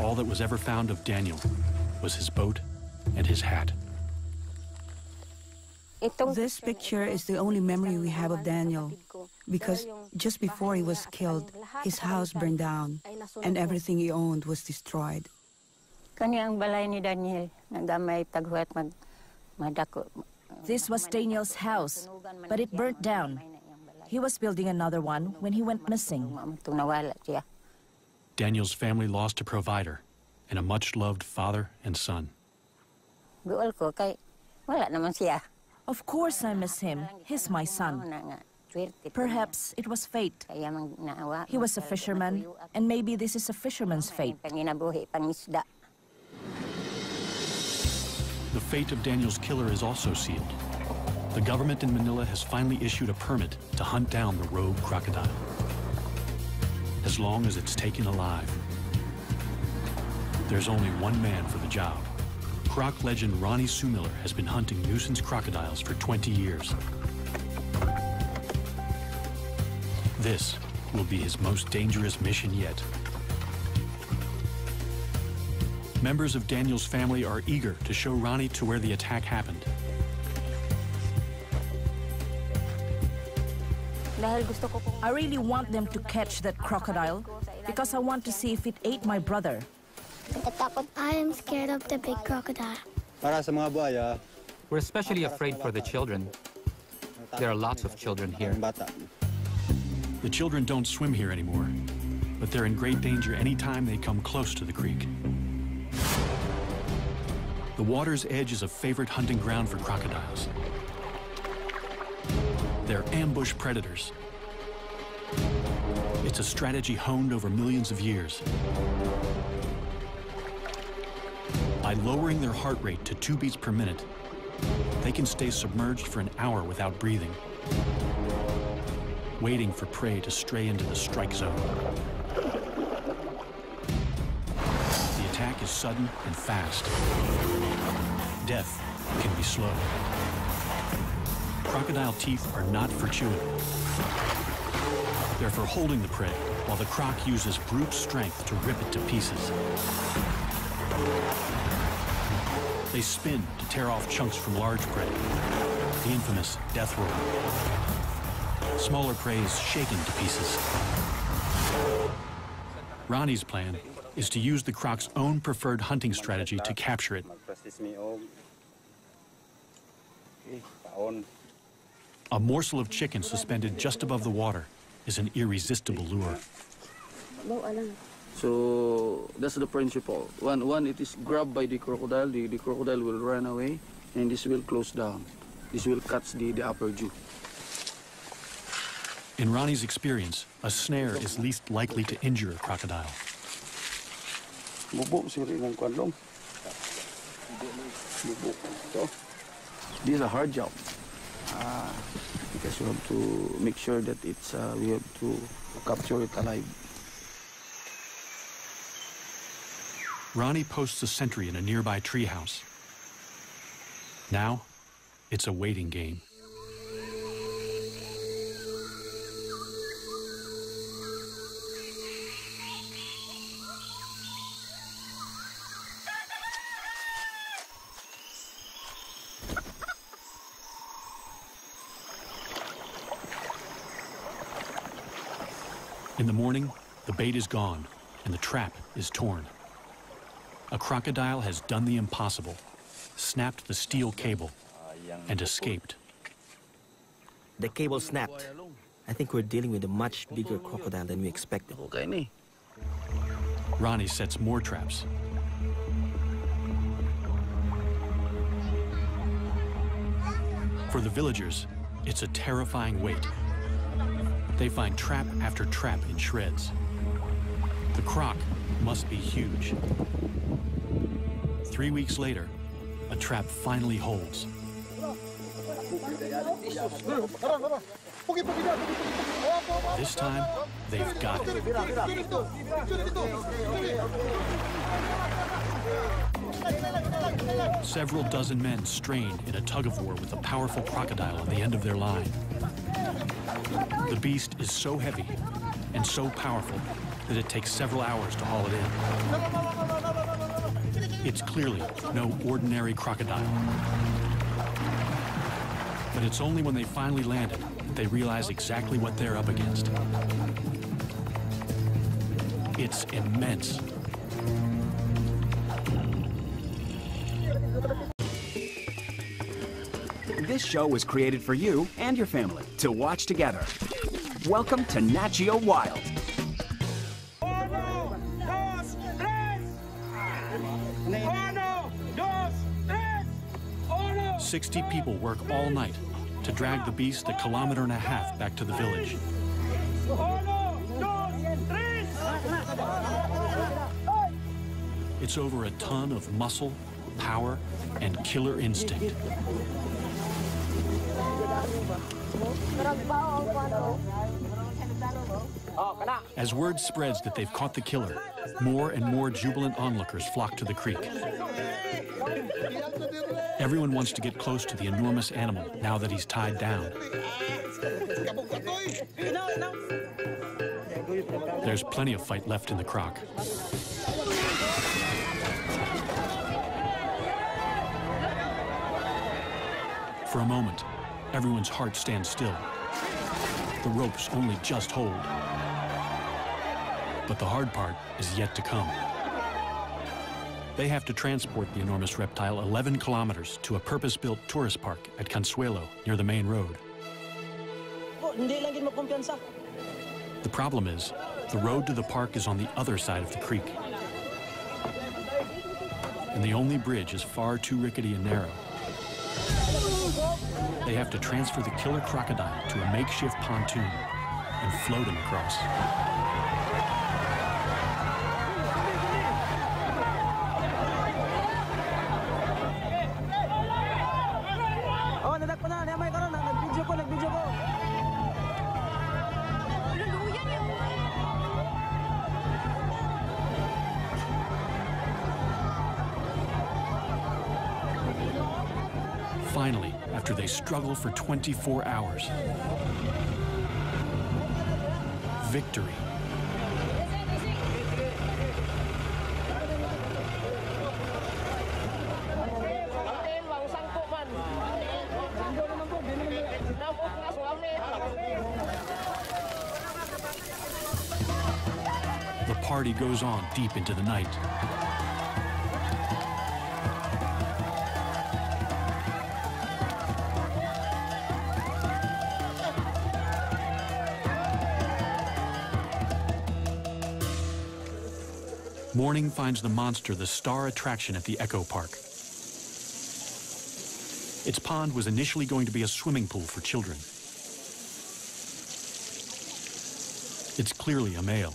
all that was ever found of Daniel was his boat and his hat. This picture is the only memory we have of Daniel, because just before he was killed, his house burned down and everything he owned was destroyed. This was Daniel's house, but it burnt down. He was building another one when he went missing. Daniel's family lost a provider and a much-loved father and son. Of course I miss him. He's my son. Perhaps it was fate. He was a fisherman, and maybe this is a fisherman's fate. The fate of Daniel's killer is also sealed. The government in Manila has finally issued a permit to hunt down the rogue crocodile, as long as it's taken alive. There's only one man for the job. Croc legend Ronnie Sumiller has been hunting nuisance crocodiles for 20 years. This will be his most dangerous mission yet. Members of Daniel's family are eager to show Ronnie to where the attack happened. I really want them to catch that crocodile because I want to see if it ate my brother. I am scared of the big crocodile. We're especially afraid for the children. There are lots of children here. The children don't swim here anymore, but they're in great danger anytime they come close to the creek. The water's edge is a favorite hunting ground for crocodiles. They're ambush predators. It's a strategy honed over millions of years. By lowering their heart rate to 2 beats per minute, they can stay submerged for an hour without breathing, waiting for prey to stray into the strike zone. The attack is sudden and fast. Death can be slow. Crocodile teeth are not for chewing. They're for holding the prey, while the croc uses brute strength to rip it to pieces. They spin to tear off chunks from large prey, the infamous death roll. Smaller prey is shaken to pieces. Ronnie's plan is to use the croc's own preferred hunting strategy to capture it. A morsel of chicken suspended just above the water is an irresistible lure. So that's the principle. When it is grabbed by the crocodile will run away, and this will close down. This will cut the upper jaw. In Ronnie's experience, a snare is least likely to injure a crocodile. This is a hard job. Because you have to make sure that we have to capture it alive. Ronnie posts a sentry in a nearby treehouse. Now, it's a waiting game. In the morning, the bait is gone and the trap is torn. A crocodile has done the impossible, snapped the steel cable, and escaped. The cable snapped. I think we're dealing with a much bigger crocodile than we expected. Ronnie sets more traps. For the villagers, it's a terrifying wait. They find trap after trap in shreds. The croc must be huge. 3 weeks later, a trap finally holds. This time, they've got it. Several dozen men strain in a tug-of-war with a powerful crocodile on the end of their line. The beast is so heavy and so powerful that it takes several hours to haul it in. It's clearly no ordinary crocodile. But it's only when they finally landed that they realize exactly what they're up against. It's immense. This show was created for you and your family to watch together. Welcome to Nat Geo Wild. 60 people work all night to drag the beast 1.5 kilometers back to the village. It's over a ton of muscle, power, and killer instinct. As word spreads that they've caught the killer, more and more jubilant onlookers flock to the creek. Everyone wants to get close to the enormous animal now that he's tied down. There's plenty of fight left in the croc. For a moment, everyone's heart stands still. The ropes only just hold. But the hard part is yet to come. They have to transport the enormous reptile 11 kilometers to a purpose-built tourist park at Consuelo, near the main road. The problem is, the road to the park is on the other side of the creek. And the only bridge is far too rickety and narrow. They have to transfer the killer crocodile to a makeshift pontoon and float him across. Finally, after they struggle for 24 hours, victory. The party goes on deep into the night. Morning finds the monster the star attraction at the Echo Park. Its pond was initially going to be a swimming pool for children. It's clearly a male.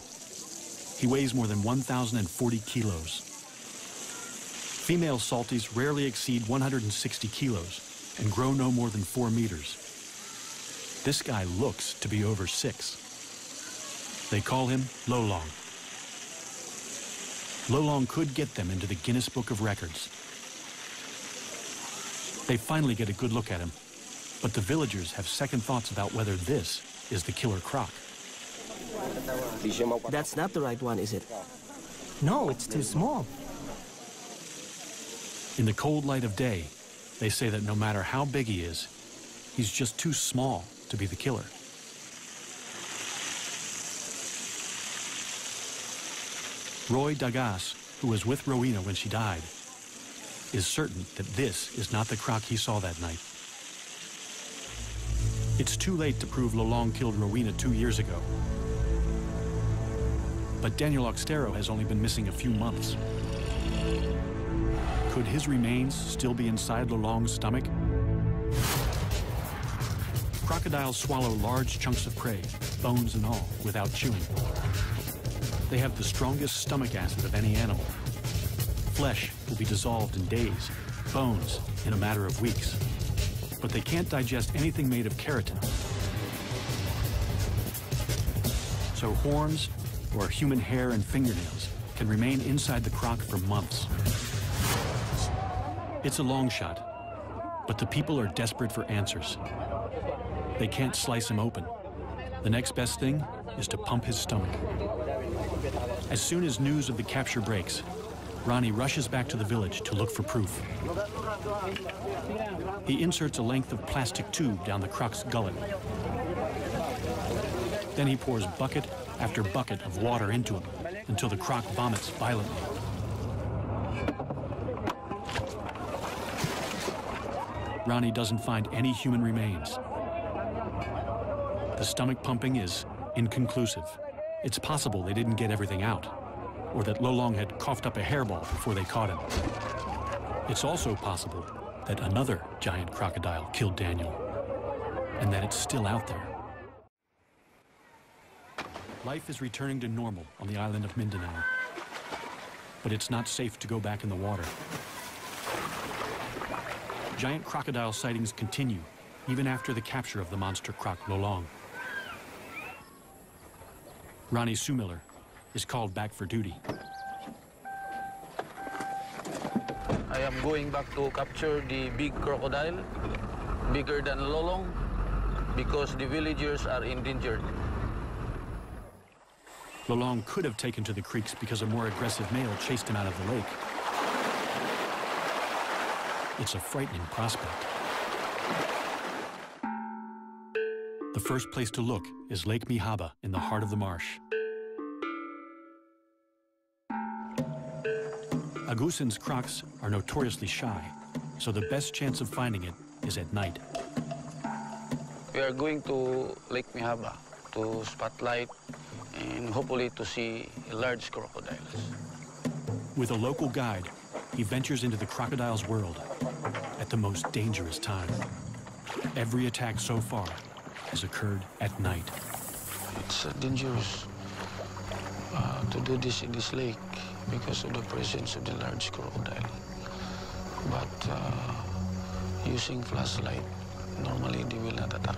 He weighs more than 1,040 kilos. Female salties rarely exceed 160 kilos and grow no more than 4 meters. This guy looks to be over 6. They call him Lolong. Lolong could get them into the Guinness Book of Records. They finally get a good look at him, but the villagers have second thoughts about whether this is the killer croc. That's not the right one, is it? No, it's too small. In the cold light of day, they say that no matter how big he is, he's just too small to be the killer. Roy Dagas, who was with Rowena when she died, is certain that this is not the croc he saw that night. It's too late to prove Lolong killed Rowena 2 years ago. But Daniel Oxtero has only been missing a few months. Could his remains still be inside Lolong's stomach? Crocodiles swallow large chunks of prey, bones and all, without chewing. They have the strongest stomach acid of any animal. Flesh will be dissolved in days, bones in a matter of weeks. But they can't digest anything made of keratin. So horns or human hair and fingernails can remain inside the croc for months. It's a long shot, but the people are desperate for answers. They can't slice him open. The next best thing is to pump his stomach. As soon as news of the capture breaks, Ronnie rushes back to the village to look for proof. He inserts a length of plastic tube down the croc's gullet. Then he pours bucket after bucket of water into him until the croc vomits violently. Ronnie doesn't find any human remains. The stomach pumping is inconclusive. It's possible they didn't get everything out, or that Lolong had coughed up a hairball before they caught him. It's also possible that another giant crocodile killed Daniel, and that it's still out there. Life is returning to normal on the island of Mindanao, but it's not safe to go back in the water. Giant crocodile sightings continue even after the capture of the monster croc Lolong. Ronnie Sumiller is called back for duty. I am going back to capture the big crocodile, bigger than Lolong, because the villagers are endangered. Lolong could have taken to the creeks because a more aggressive male chased him out of the lake. It's a frightening prospect. The first place to look is Lake Mihaba in the heart of the marsh. Agusan's crocs are notoriously shy, so the best chance of finding it is at night. We are going to Lake Mihaba to spotlight and hopefully to see large crocodiles. With a local guide, he ventures into the crocodile's world at the most dangerous time. Every attack so far has occurred at night. It's dangerous to do this in this lake because of the presence of the large crocodile. But using flashlight, normally they will not attack.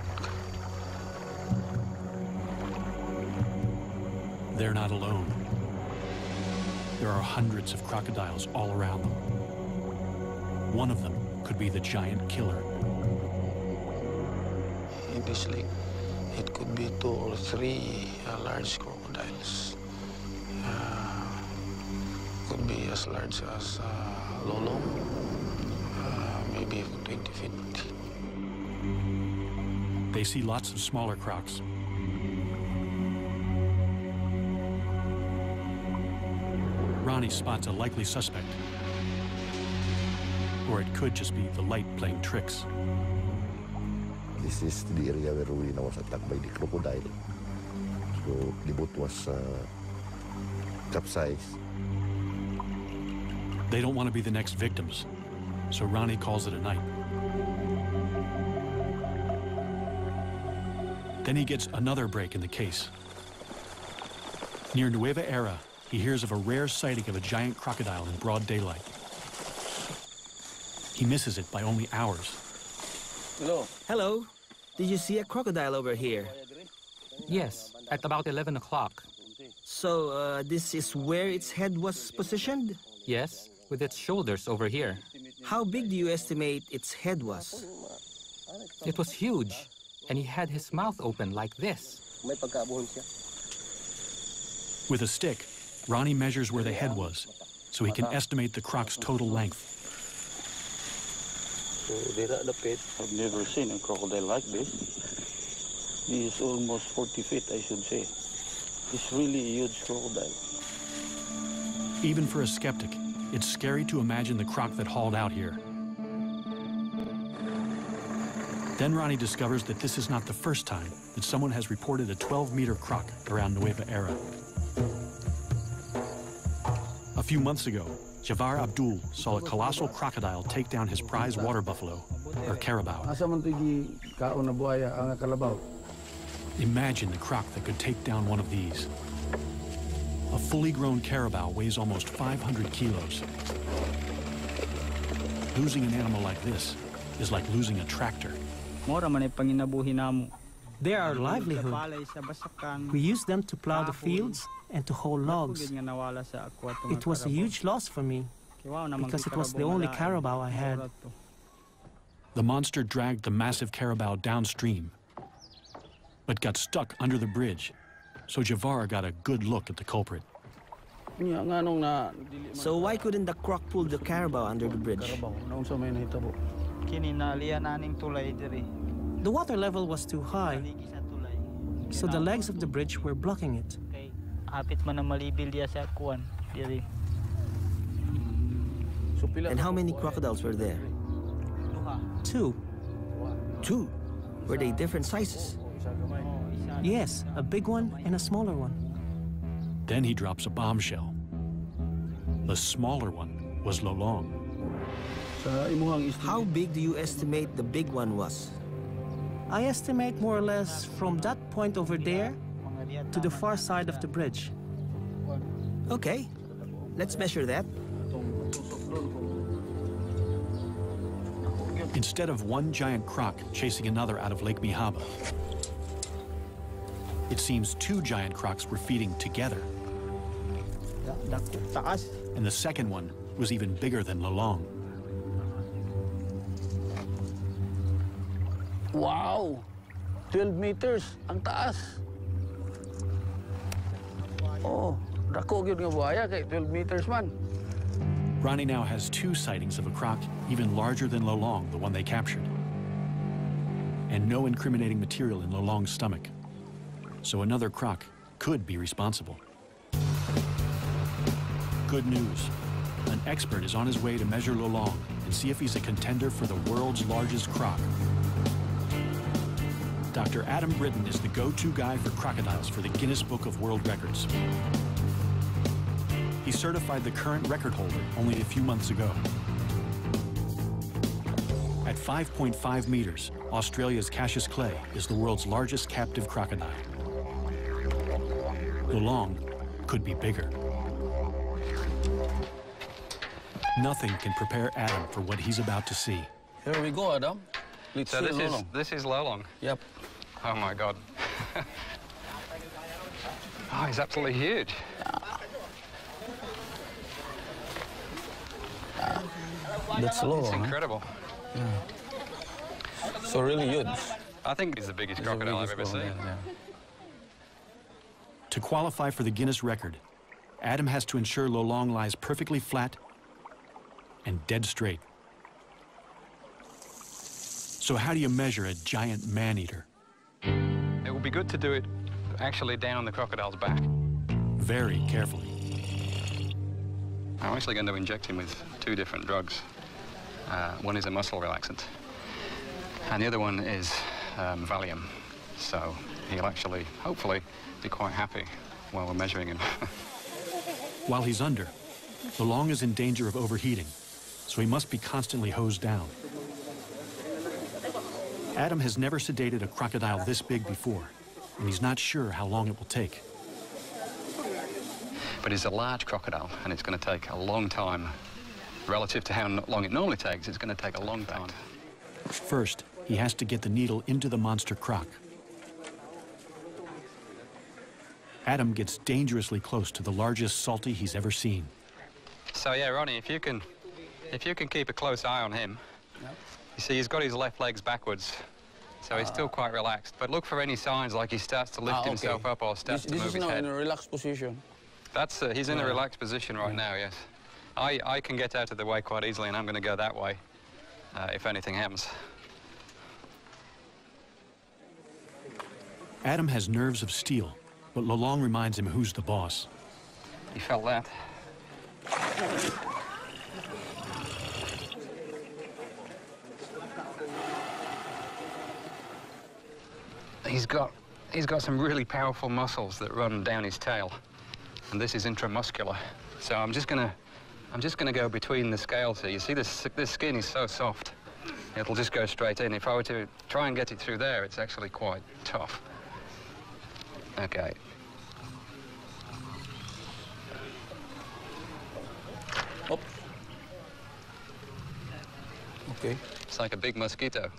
They're not alone. There are hundreds of crocodiles all around them. One of them could be the giant killer. In this lake, it could be 2 or 3 large crocodiles. Could be as large as Lolong, maybe 20 feet. They see lots of smaller crocs. Ronnie spots a likely suspect. Or it could just be the light playing tricks. This is the area where Rowena was attacked by the crocodile. So the boat was capsized. They don't want to be the next victims, so Ronnie calls it a night. Then he gets another break in the case. Near Nueva Era, he hears of a rare sighting of a giant crocodile in broad daylight. He misses it by only hours. Hello. Hello. Did you see a crocodile over here? Yes, at about 11 o'clock. So, this is where its head was positioned? Yes, with its shoulders over here. How big do you estimate its head was? It was huge, and he had his mouth open like this. With a stick, Ronnie measures where the head was, so he can estimate the croc's total length. So they're at the pit. I've never seen a crocodile like this. He is almost 40 feet, I should say. It's really a huge crocodile. Even for a skeptic, it's scary to imagine the croc that hauled out here. Then Ronnie discovers that this is not the first time that someone has reported a 12-meter croc around Nueva Era. A few months ago, Javar Abdul saw a colossal crocodile take down his prize water buffalo, or carabao. Imagine the croc that could take down one of these. A fully grown carabao weighs almost 500 kilos. Losing an animal like this is like losing a tractor. They're our livelihood. We use them to plow the fields and to haul logs. It was a huge loss for me because it was the only carabao I had. The monster dragged the massive carabao downstream, but got stuck under the bridge, so Javar got a good look at the culprit. So why couldn't the croc pull the carabao under the bridge? The water level was too high, so the legs of the bridge were blocking it. And how many crocodiles were there? 2. 2? Were they different sizes? Yes, a big one and a smaller one. Then he drops a bombshell. The smaller one was Lolong. How big do you estimate the big one was? I estimate more or less from that point over there to the far side of the bridge. Okay, let's measure that. Instead of one giant croc chasing another out of Lake Mihaba, it seems 2 giant crocs were feeding together. And the second one was even bigger than Lolong. Wow! 12 meters, ang taas. Oh, dako gyud nga buhaya kay 12 meters man. Ronnie now has 2 sightings of a croc even larger than Lolong, the one they captured. And no incriminating material in Lolong's stomach. So another croc could be responsible. Good news. An expert is on his way to measure Lolong and see if he's a contender for the world's largest croc. Dr. Adam Britton is the go-to guy for crocodiles for the Guinness Book of World Records. He certified the current record holder only a few months ago. At 5.5 meters, Australia's Cassius Clay is the world's largest captive crocodile. Lolong could be bigger. Nothing can prepare Adam for what he's about to see. Here we go, Adam. Let's So see this Lolong. is Lolong? Yep. Oh my God. Oh, he's absolutely huge. That's Lolong. It's incredible. Yeah. So really huge. I think he's the biggest crocodile I've ever seen. To qualify for the Guinness record, Adam has to ensure Lolong lies perfectly flat and dead straight. So how do you measure a giant man-eater? It would be good to do it actually down on the crocodile's back. Very carefully. I'm actually going to inject him with 2 different drugs. One is a muscle relaxant, and the other one is Valium. So he'll actually, hopefully, be quite happy while we're measuring him. While he's under, Lolong is in danger of overheating, so he must be constantly hosed down. Adam has never sedated a crocodile this big before, and he's not sure how long it will take. But it's a large crocodile, and it's going to take a long time. Relative to how long it normally takes, it's going to take a long time. First, he has to get the needle into the monster croc. Adam gets dangerously close to the largest salty he's ever seen. So yeah, Ronnie, if you can keep a close eye on him. Yep. You see, he's got his left legs backwards, so he's still quite relaxed. But look for any signs like he starts to lift himself up or starts to move his head. This is now in a relaxed position. That's he's in a relaxed position right now. Yes, I can get out of the way quite easily, and I'm going to go that way if anything happens. Adam has nerves of steel, but Lolong reminds him who's the boss. You felt that? He's got some really powerful muscles that run down his tail, and this is intramuscular. So I'm just gonna go between the scales here. You see, this skin is so soft, it'll just go straight in. If I were to try and get it through there, it's actually quite tough. Okay. Up. Okay. It's like a big mosquito.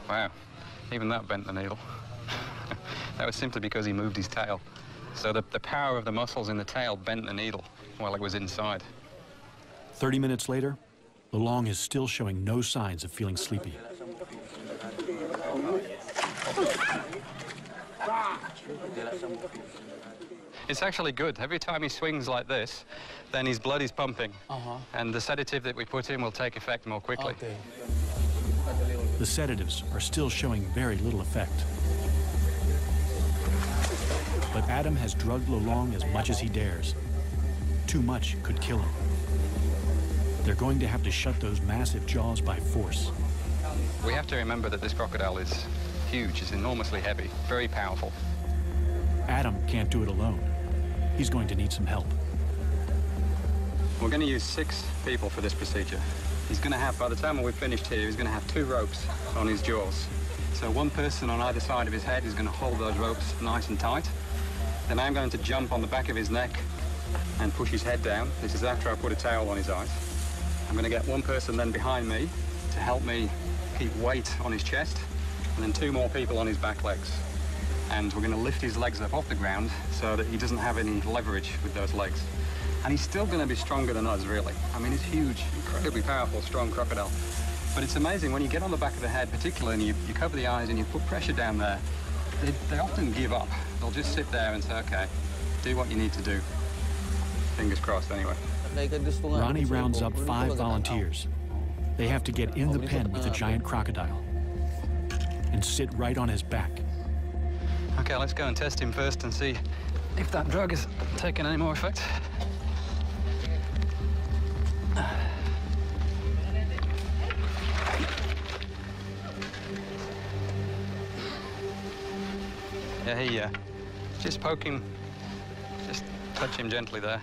Wow, even that bent the needle. That was simply because he moved his tail. So the power of the muscles in the tail bent the needle while it was inside. 30 minutes later, Lolong is still showing no signs of feeling sleepy. It's actually good. Every time he swings like this, then his blood is pumping. And the sedative that we put in will take effect more quickly. Okay. The sedatives are still showing very little effect. But Adam has drugged Lolong as much as he dares. Too much could kill him. They're going to have to shut those massive jaws by force. We have to remember that this crocodile is huge, it's enormously heavy, very powerful. Adam can't do it alone. He's going to need some help. We're going to use 6 people for this procedure. He's going to have, by the time we're finished here, he's going to have 2 ropes on his jaws. So one person on either side of his head is going to hold those ropes nice and tight. Then I'm going to jump on the back of his neck and push his head down. This is after I put a towel on his eyes. I'm going to get one person then behind me to help me keep weight on his chest, and then 2 more people on his back legs. And we're going to lift his legs up off the ground so that he doesn't have any leverage with those legs. And he's still going to be stronger than us, really. I mean, he's huge, incredibly powerful, strong crocodile. But it's amazing, when you get on the back of the head particularly, and you cover the eyes and you put pressure down there, they often give up. They'll just sit there and say, okay, do what you need to do. Fingers crossed, anyway. Ronnie rounds up 5 volunteers. They have to get in the pen with the giant crocodile and sit right on his back. Okay, let's go and test him first and see if that drug is taking any more effect. Yeah, just poke him, just touch him gently there.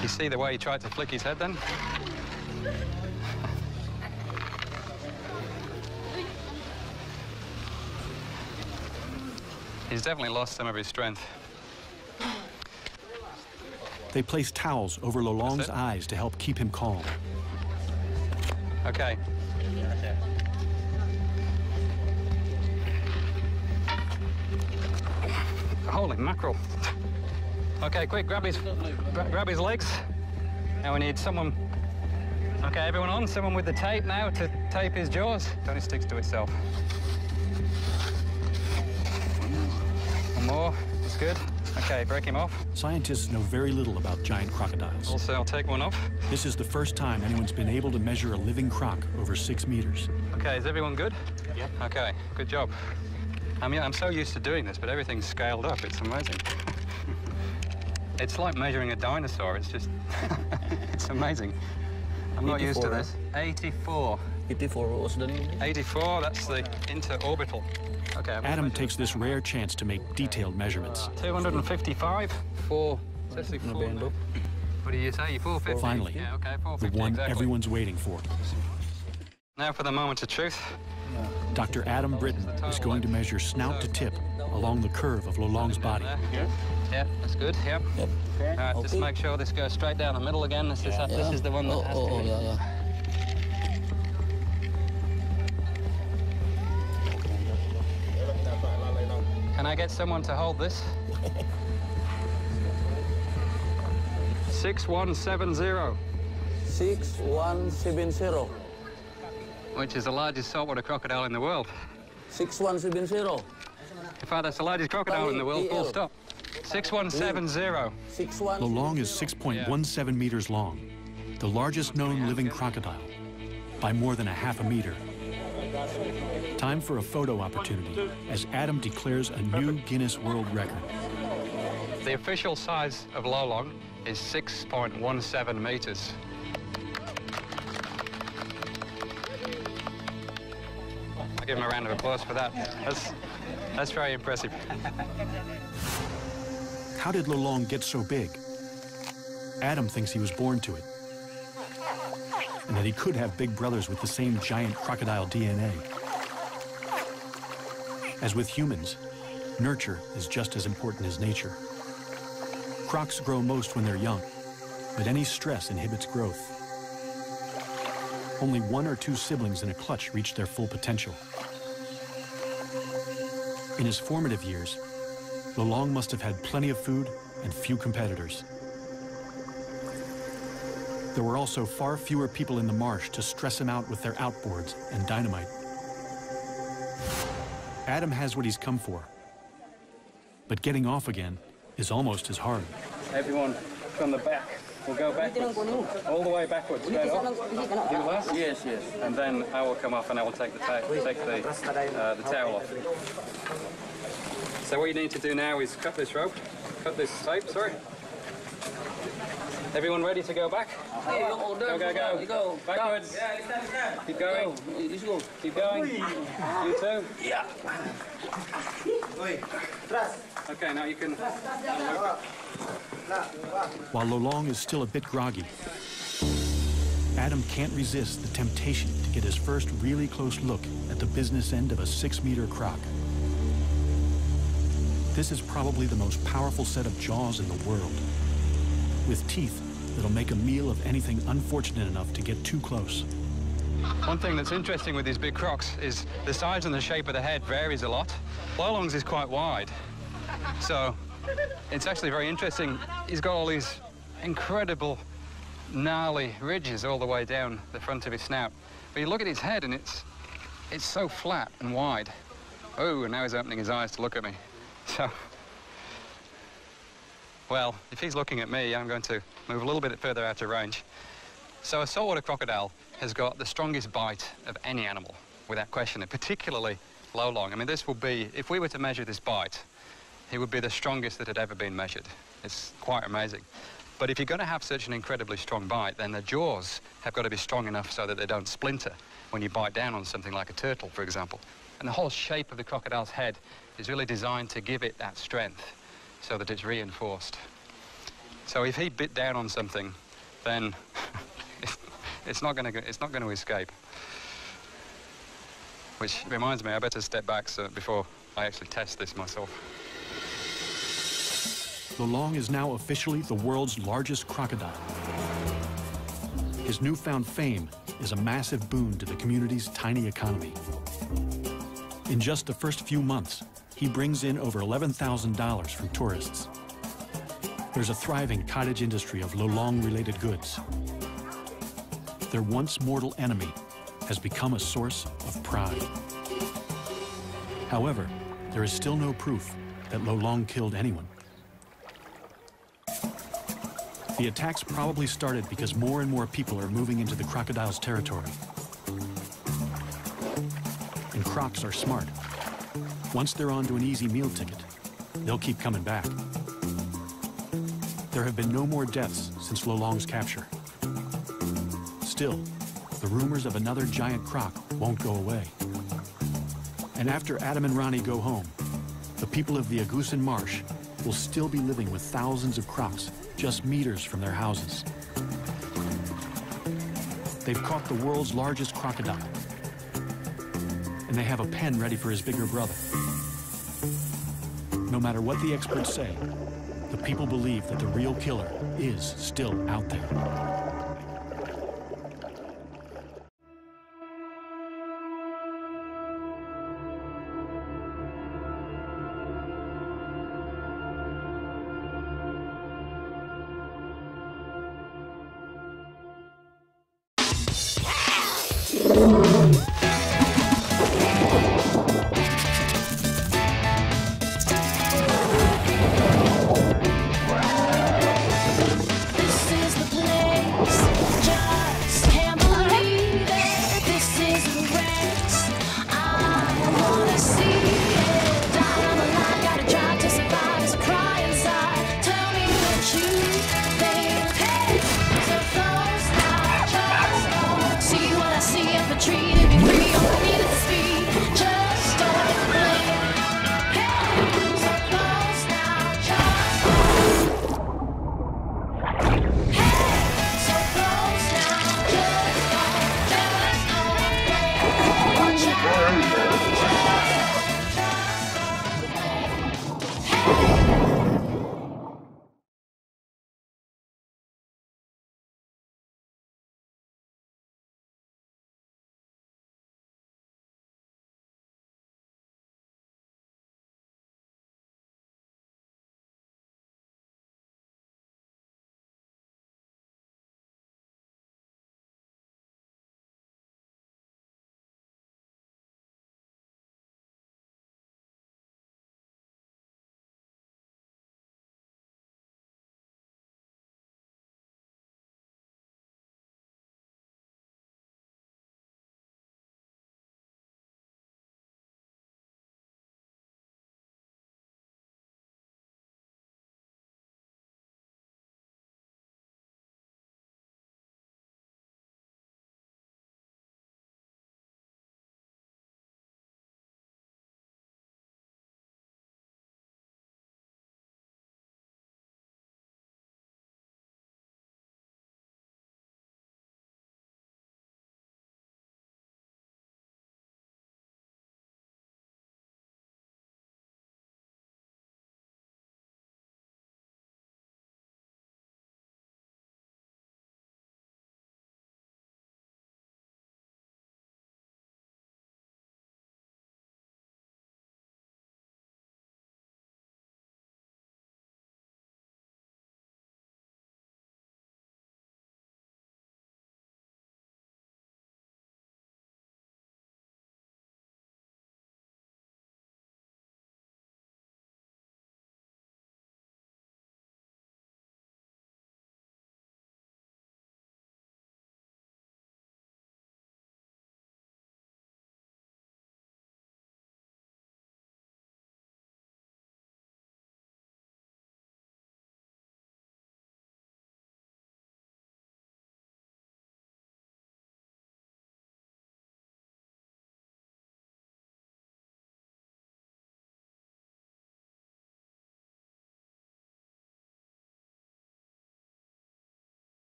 You see the way he tried to flick his head then? He's definitely lost some of his strength. They place towels over Lolong's eyes to help keep him calm. Okay. Holy mackerel. Okay, quick, grab his legs. Now we need someone. Okay, everyone on, someone with the tape now to tape his jaws. It only sticks to itself. One more, that's good. Okay, break him off. Scientists know very little about giant crocodiles. Also, I'll take one off. This is the first time anyone's been able to measure a living croc over 6 meters. Okay, is everyone good? Yep. Okay, good job. I mean, I'm so used to doing this, but everything's scaled up. It's amazing. It's like measuring a dinosaur. It's just, it's amazing. I'm not used to this. 84. 84, 84, that's the interorbital. Okay. Adam takes this rare chance to make detailed measurements. 255, 4. What do you say? 450? Finally, yeah, okay, 450, the one exactly. everyone's waiting for. Now for the moment of truth. Dr. Adam Britton is going to measure snout to tip along the curve of Lolong's body. Yeah, that's good, yeah. Yep. All right, just make sure this goes straight down the middle again. This is the one that has to be. Can I get someone to hold this? 6170. 6170. Which is the largest saltwater crocodile in the world. 6170. In fact, that's the largest crocodile in the world, full stop. 6170. Lolong is 6.17 meters long, the largest known living crocodile, by more than ½ a meter. Time for a photo opportunity as Adam declares a new Guinness World Record. The official size of Lolong is 6.17 meters. I'll give him a round of applause for that. That's very impressive. How did Lolong get so big? Adam thinks he was born to it, and that he could have big brothers with the same giant crocodile DNA. As with humans, nurture is just as important as nature. Crocs grow most when they're young, but any stress inhibits growth. Only 1 or 2 siblings in a clutch reach their full potential. In his formative years, Lolong must have had plenty of food and few competitors. There were also far fewer people in the marsh to stress him out with their outboards and dynamite. Adam has what he's come for. But getting off again is almost as hard. Everyone from the back will go backwards, all the way backwards, straight off. You last? Yes, yes. And then I will come off and I will take the towel off. So what you need to do now is cut this rope, cut this tape, sorry. Everyone ready to go back? Go, go, go. Backwards. Keep going. Keep going. You too? Yeah. Okay, now you can... While Lolong is still a bit groggy, Adam can't resist the temptation to get his first really close look at the business end of a 6-meter croc. This is probably the most powerful set of jaws in the world, with teeth that'll make a meal of anything unfortunate enough to get too close. One thing that's interesting with these big crocs is the size and the shape of the head varies a lot. Lolong's is quite wide, so it's actually very interesting. He's got all these incredible gnarly ridges all the way down the front of his snout. But you look at his head and it's so flat and wide. Oh, and now he's opening his eyes to look at me. So, well, if he's looking at me, I'm going to move a little bit further out of range. So a saltwater crocodile has got the strongest bite of any animal, without question, and particularly Lolong. I mean, this will be, if we were to measure this bite, he would be the strongest that had ever been measured. It's quite amazing. But if you're going to have such an incredibly strong bite, then the jaws have got to be strong enough so that they don't splinter when you bite down on something like a turtle, for example. And the whole shape of the crocodile's head is really designed to give it that strength so that it's reinforced. So if he bit down on something, then it's not going to escape. Which reminds me, I better step back before I actually test this myself. Lolong is now officially the world's largest crocodile. His newfound fame is a massive boon to the community's tiny economy. In just the first few months, he brings in over $11,000 from tourists. There's a thriving cottage industry of Lolong-related goods. Their once mortal enemy has become a source of pride. However, there is still no proof that Lolong killed anyone. The attacks probably started because more and more people are moving into the crocodile's territory. And crocs are smart. Once they're onto an easy meal ticket, they'll keep coming back. There have been no more deaths since Lolong's capture. Still, the rumors of another giant croc won't go away. And after Adam and Ronnie go home, the people of the Agusan Marsh will still be living with thousands of crocs just meters from their houses. They've caught the world's largest crocodile, and they have a pen ready for his bigger brother. No matter what the experts say, the people believe that the real killer is still out there.